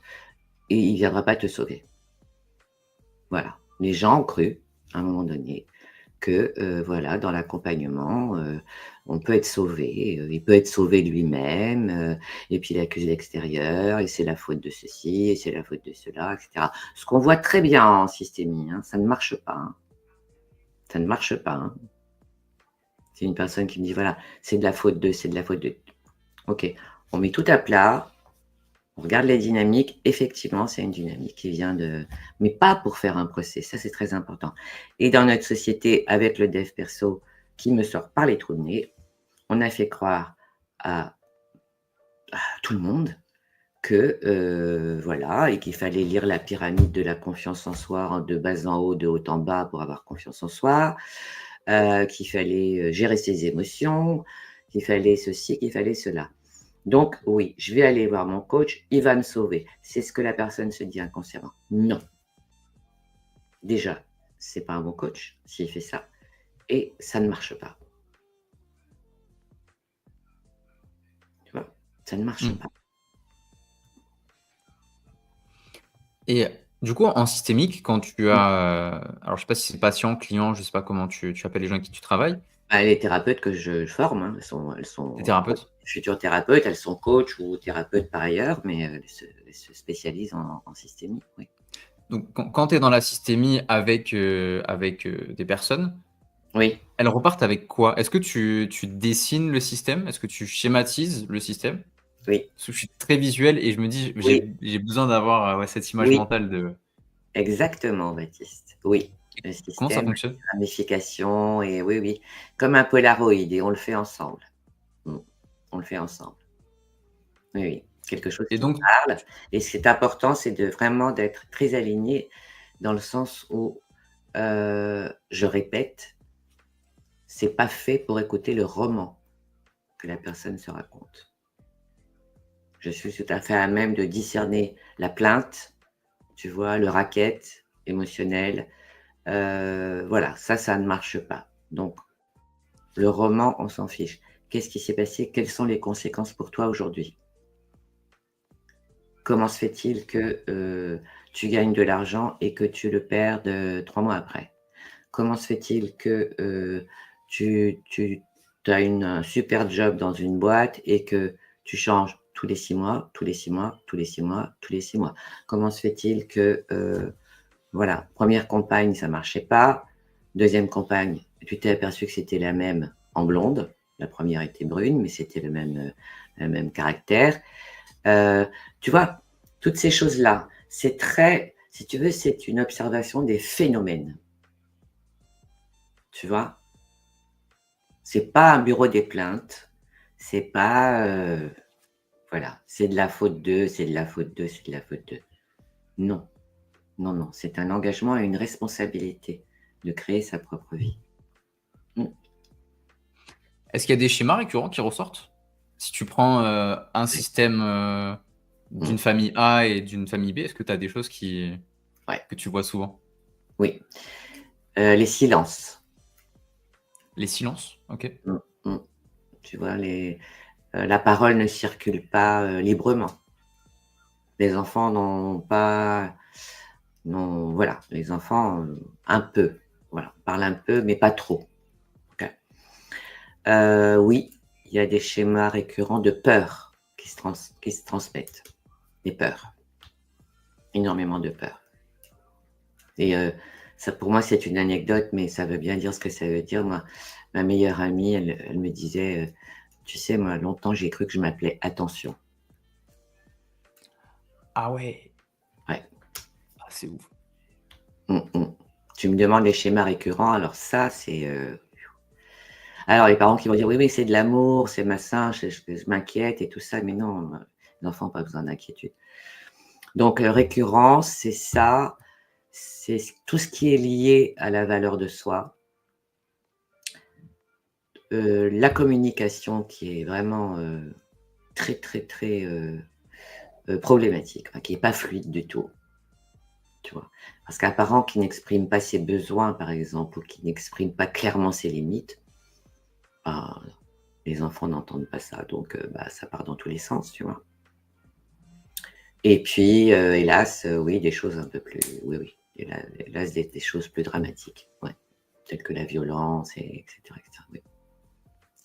il ne viendra pas te sauver. Voilà. Les gens ont cru, à un moment donné, que, voilà, dans l'accompagnement, on peut être sauvé, il peut être sauvé lui-même, et puis il accuse l'extérieur et c'est la faute de ceci et c'est la faute de cela et cetera. Ce qu'on voit très bien en systémie, hein, ça ne marche pas, hein. Ça ne marche pas, hein. C'est une personne qui me dit: «Voilà, c'est de la faute de, c'est de la faute de». OK, on met tout à plat, on regarde les dynamiques. Effectivement, c'est une dynamique qui vient de mais pas pour faire un procès, ça c'est très important et dans notre société, avec le dev perso qui me sort par les trous de nez, on a fait croire à tout le monde que, voilà et qu'il fallait lire la pyramide de la confiance en soi de bas en haut, de haut en bas pour avoir confiance en soi, qu'il fallait, gérer ses émotions, qu'il fallait ceci, qu'il fallait cela. Donc oui, je vais aller voir mon coach, il va me sauver. C'est ce que la personne se dit inconsciemment. Non, déjà, c'est pas un bon coach s'il fait ça et ça ne marche pas, tu vois? Ça ne marche Mmh. pas. Et du coup, en systémique, quand tu Mmh. as, alors je sais pas si c'est patient, client, je sais pas comment tu appelles les gens avec qui tu travailles. Bah, les thérapeutes que je forme, hein, elles Tu sont thérapeute? futures thérapeutes, elles sont coachs ou thérapeutes par ailleurs, mais elles se spécialisent en systémique, oui. Donc quand tu es dans la systémie avec, des personnes, Oui, elles repartent avec quoi? Est-ce que tu dessines le système? Est-ce que tu schématises le système? oui, Parce que je suis très visuel et je me dis: oui, «J'ai besoin d'avoir, ouais, cette image oui, mentale de». exactement Baptiste. Oui, le Comment ça système, fonctionne? les ramifications et oui, oui, comme un Polaroid et on le fait ensemble. Mmh. On le fait ensemble. Oui, oui, quelque chose Et qui donc parle et ce qui est important, c'est de vraiment d'être très aligné dans le sens où, je répète, c'est pas fait pour écouter le roman que la personne se raconte. Je suis tout à fait à même de discerner la plainte, tu vois? Le racket émotionnel, voilà, ça ne marche pas. Donc le roman, on s'en fiche. Qu'est-ce qui s'est passé? Quelles sont les conséquences pour toi aujourd'hui? Comment se fait-il que, tu gagnes de l'argent et que tu le perdes, 3 mois après? Comment se fait-il que, tu as un super job dans une boîte et que tu changes tous les 6 mois, tous les 6 mois, tous les 6 mois, tous les 6 mois? Comment se fait-il que, voilà, première compagne, ça marchait pas, deuxième compagne, tu t'es aperçu que c'était la même en blonde. La première était brune, mais c'était le même caractère. Heu, tu vois? Toutes ces choses-là, c'est très si tu veux, c'est une observation des phénomènes, tu vois? C'est pas un bureau des plaintes, c'est pas, voilà, c'est de la faute d'eux, c'est de la faute d'eux, c'est de la faute d'eux. Non, non, non, c'est un engagement et une responsabilité de créer sa propre vie. Mmh, est-ce qu'il y a des schémas récurrents qui ressortent? Si tu prends, un ouais, système, mmh, d'une famille A et d'une famille B, est-ce que tu as des choses ouais, que tu vois souvent? oui, les silences. Les silences? OK. Mmh, mmh, tu vois? La parole ne circule pas, librement. Les enfants n'ont pas non, voilà, les enfants, un peu, voilà, parlent un peu, mais pas trop. OK. Oui, il y a des schémas récurrents de peur qui se transmettent. Des peurs, énormément de peurs et ça pour moi, c'est une anecdote, mais ça veut bien dire ce que ça veut dire. Moi, ma meilleure amie, elle me disait, «Tu sais, moi, longtemps, j'ai cru que je m'appelais Attention». Ah ouais! Ouais. Ah, c'est ouf. Mmh mh. Tu me demandes les schémas récurrents, alors ça, alors les parents qui vont dire: «Oui, oui, c'est de l'amour, c'est machin, je m'inquiète et tout ça», mais non, les enfants ont pas besoin d'inquiétude. Donc récurrence, c'est ça, c'est tout ce qui est lié à la valeur de soi, la communication qui est vraiment, très, très, très, problématique, enfin qui est pas fluide du tout, tu vois? Parce qu'un parent qui n'exprime pas ses besoins, par exemple, ou qui n'exprime pas clairement ses limites, bah, les enfants n'entendent pas ça, donc bah, ça part dans tous les sens, tu vois? Et puis, hélas, oui, des choses un peu plus oui, oui, hélas des choses plus dramatiques, ouais, telles que la violence et cetera, oui.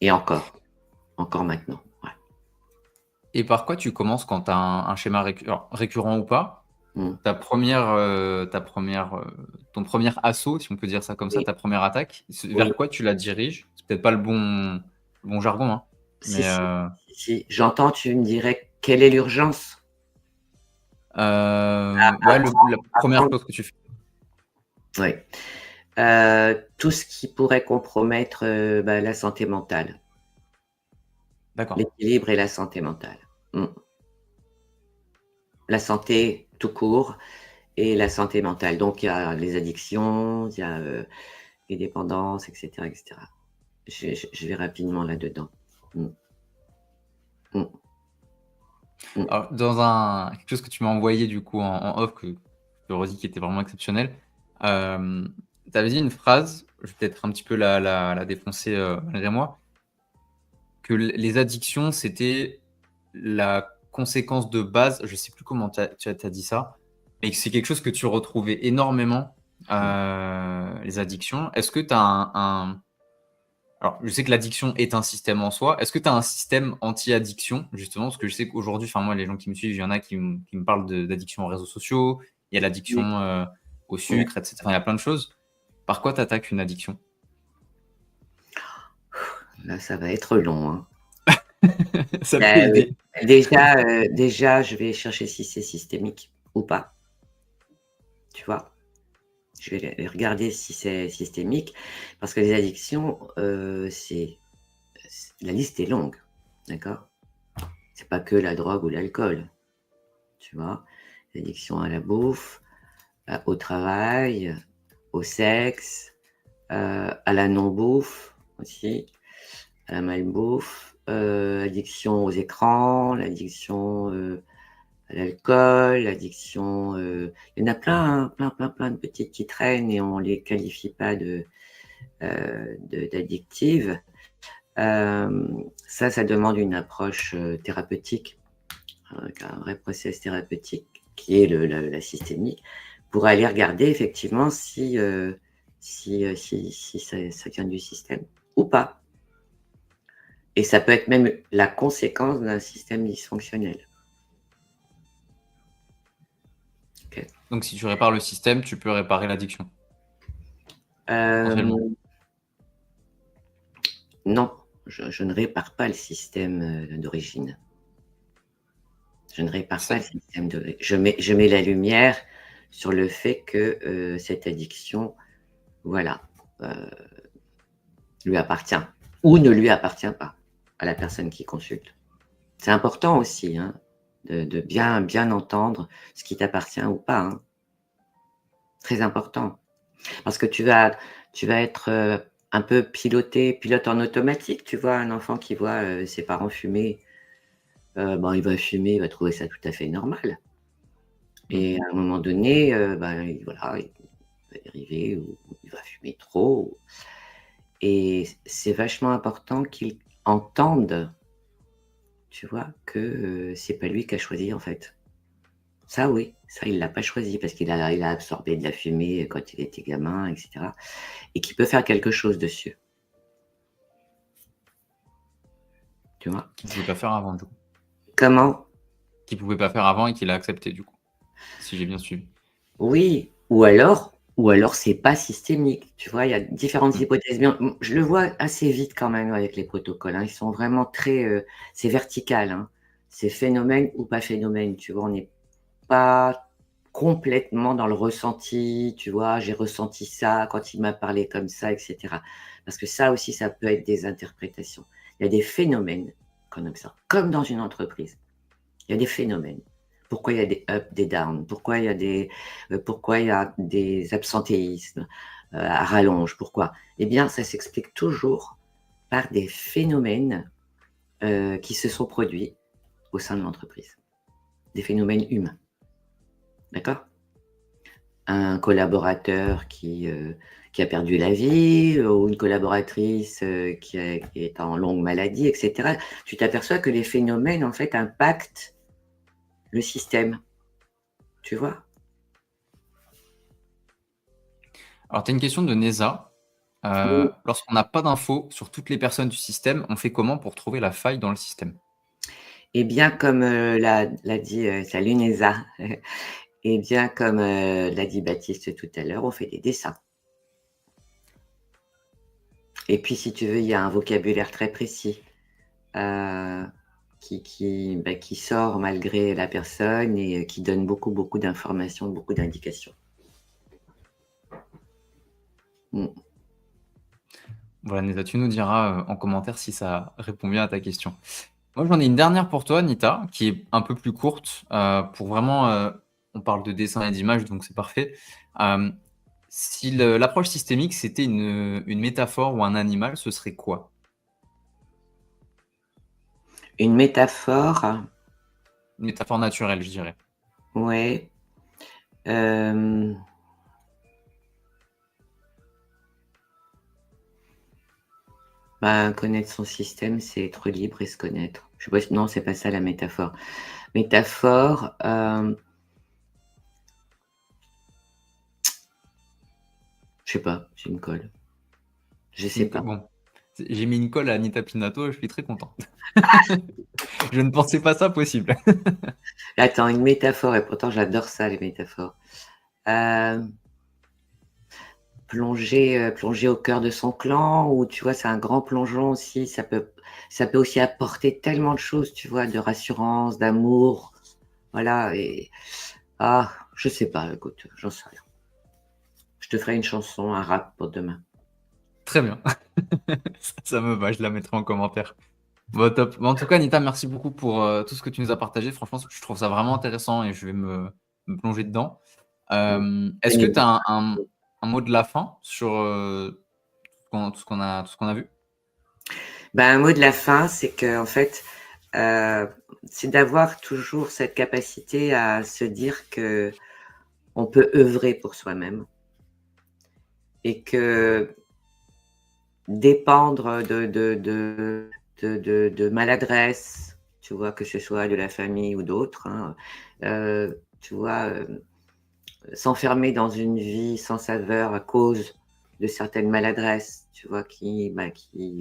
Et encore maintenant, ouais. Et par quoi tu commences quand tu as un schéma récurrent ou pas? Mmh. Ton premier assaut, si on peut dire ça comme ça, Oui, ta première attaque, oui. vers quoi tu la diriges? C'est peut-être pas le bon jargon, hein, Si, mais, si, si, si, j'entends, tu me dirais: «Quelle est l'urgence?» ouais, la première Apprendre chose que tu fais. oui, tout ce qui pourrait compromettre, bah, la santé mentale, D'accord. l'équilibre et la santé mentale. Mmh. La santé tout court et la santé mentale. Donc il y a les addictions, il y a, les dépendances et cetera. Je vais rapidement là-dedans. Mmh. Mmh. Mmh. Alors, dans quelque chose que tu m'as envoyé du coup en off, que je te redis qui était vraiment exceptionnel. Tu avais dit une phrase, je vais peut-être un petit peu la défoncer malgré moi, que les addictions, c'était la conséquence de base, je sais plus comment tu as dit ça, mais que c'est quelque chose que tu retrouvais énormément, les addictions. Est-ce que tu as alors, je sais que l'addiction est un système en soi. Est-ce que tu as un système anti-addiction, justement? Parce que je sais qu'aujourd'hui, enfin, moi, les gens qui me suivent, il y en a qui me parlent d'addiction aux réseaux sociaux, il y a l'addiction Oui. au Ouais. sucre, etc. Enfin, il y a plein de choses. Par quoi tu attaques une addiction? Là, ça va être long, hein. Ça peut Oui. aider. Déjà, je vais chercher si c'est systémique ou pas, tu vois? Je vais regarder si c'est systémique parce que les addictions, la liste est longue, d'accord? C'est pas que la drogue ou l'alcool, tu vois? L'addiction à la bouffe, au travail, au sexe, à la non-bouffe aussi, à la malbouffe, addiction aux écrans, l'addiction, à l'alcool, l'addiction, il y en a plein, hein, plein de petites qui traînent et on les qualifie pas d'addictives. Ça demande une approche, thérapeutique, avec un vrai process thérapeutique qui est la systémique, pour aller regarder effectivement si ça vient du système ou pas. Et ça peut être même la conséquence d'un système dysfonctionnel. OK. Donc, si tu répares le système, tu peux réparer l'addiction, potentiellement. Non, je ne répare pas le système, d'origine. Je ne répare pas Ça- le système je mets la lumière sur le fait que, cette addiction, voilà, heu, lui appartient ou ne lui appartient pas à la personne qui consulte. C'est important aussi, hein, de bien entendre ce qui t'appartient ou pas, hein. Très important. Parce que tu vas être, un peu pilote en automatique, tu vois? Un enfant qui voit, ses parents fumer, ben, il va fumer, il va trouver ça tout à fait normal Mm. et à un moment donné, ben, voilà, il va dériver ou il va fumer trop et c'est vachement important qu'il entende, tu vois? Que, c'est pas lui qui a choisi, en fait. Ça oui, ça il l'a pas choisi parce qu'il a absorbé de la fumée quand il était gamin et cetera et qu'il peut faire quelque chose dessus, tu vois? Qu'il pouvait pas faire avant, du coup. Comment? Qu'il pouvait pas faire avant et qu'il a accepté, du coup. Si j'ai bien suivi. Oui, ou alors c'est pas systémique, tu vois? Il y a différentes Mm. hypothèses, mais je le vois assez vite quand même avec les protocoles, hein. Ils sont vraiment très, c'est vertical, hein. C'est phénomène ou pas phénomène, tu vois? On n'est pas complètement dans le ressenti, tu vois? J'ai ressenti ça quand il m'a parlé comme ça et cetera. Parce que ça aussi, ça peut être des interprétations. Il y a des phénomènes comme ça, comme dans une entreprise. Il y a des phénomènes. Pourquoi il y a des ups, des downs? Pourquoi il y a des absentéismes, à rallonge? Pourquoi? Eh bien, ça s'explique toujours par des phénomènes, qui se sont produits au sein de l'entreprise. Des phénomènes humains, d'accord? Un collaborateur qui a perdu la vie, ou une collaboratrice, qui est en longue maladie et cetera. Tu t'aperçois que les phénomènes, en fait, impactent le système, tu vois? Alors, tu as une question de Neza. Oui. Lorsqu'on n'a pas d'infos sur toutes les personnes du système, on fait comment pour trouver la faille dans le système? Et bien comme, l'a dit, salut Neza. Et bien comme, l'a dit Baptiste tout à l'heure, on fait des dessins. Et puis si tu veux, il y a un vocabulaire très précis, heu, qui sort malgré la personne et qui donne beaucoup d'informations, beaucoup d'indications. Mmh. Voilà, Neza, tu nous diras en commentaire si ça répond bien à ta question. Moi, j'en ai une dernière pour toi, Nita, qui est un peu plus courte, pour vraiment, on parle de dessin et d'images, donc c'est parfait. Hem, si l'approche systémique, c'était une métaphore ou un animal, ce serait quoi? Une métaphore, Une métaphore naturelle, je dirais. ouais, hem, Bah, connaître son système, c'est être libre et se connaître. Je sais pas si non, c'est pas ça la métaphore. Métaphore, je sais pas, j'ai une colle. Je sais Donc, pas. bon, j'ai mis une colle à Anita Pinato et je suis très content. Je ne pensais pas ça possible. Attends, une métaphore et pourtant j'adore ça, les métaphores. Plonger au cœur de son clan ou tu vois, c'est un grand plongeon aussi, ça peut aussi apporter tellement de choses, tu vois, de rassurance, d'amour, voilà et je sais pas, écoute, j'en sais rien. Je te ferai une chanson, un rap pour demain. Très bien. Ça me va, je la mettrai en commentaire. Bon, top. Bon, en tout cas, Anita, merci beaucoup pour tout ce que tu nous as partagé. Franchement, je trouve ça vraiment intéressant et je vais me plonger dedans. Est-ce que tu as un mot de la fin sur tout ce qu'on a vu? Ben, un mot de la fin, c'est que en fait, c'est d'avoir toujours cette capacité à se dire que on peut œuvrer pour soi-même et que dépendre de maladresse, tu vois, que ce soit de la famille ou d'autres, hein, tu vois, s'enfermer dans une vie sans saveur à cause de certaines maladresses, tu vois,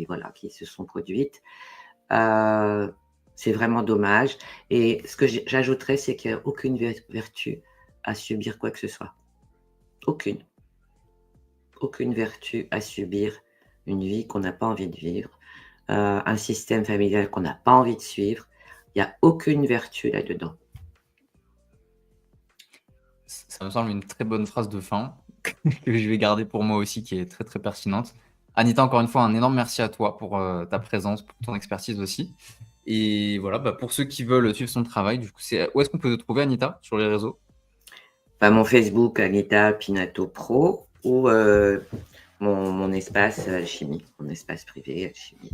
voilà, qui se sont produites. C'est vraiment dommage. Et ce que j'ajouterais, c'est qu'il n'y a aucune vertu à subir quoi que ce soit. Aucune. Aucune vertu à subir une vie qu'on n'a pas envie de vivre, un système familial qu'on n'a pas envie de suivre. Il n'y a aucune vertu là-dedans. Ça me semble une très bonne phrase de fin que je vais garder pour moi aussi, qui est très très pertinente. Anita, encore une fois, un énorme merci à toi pour ta présence, pour ton expertise aussi. Et voilà, bah, pour ceux qui veulent suivre son travail, du coup, où est-ce qu'on peut te trouver, Anita, sur les réseaux? Enfin, mon Facebook, Anita Pinato Pro, ou mon espace alchimie, mon espace privé alchimie.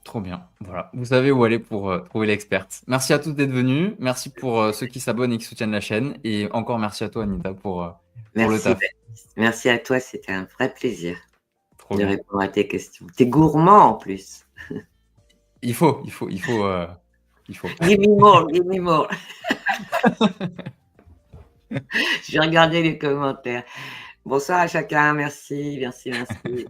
Trop bien. Voilà, vous savez où aller pour trouver l'experte. Merci à tous d'être venus. Merci pour ceux qui s'abonnent et qui soutiennent la chaîne. Et encore merci à toi, Anita, pour le Merci, taf. Baptiste. Merci à toi, c'était un vrai plaisir Trop de bien. répondre à tes questions. T'es gourmand en plus. Il faut, il faut, il faut, il faut. Give me more, give me more. Je vais regarder les commentaires. Bonsoir à chacun, merci, merci, merci.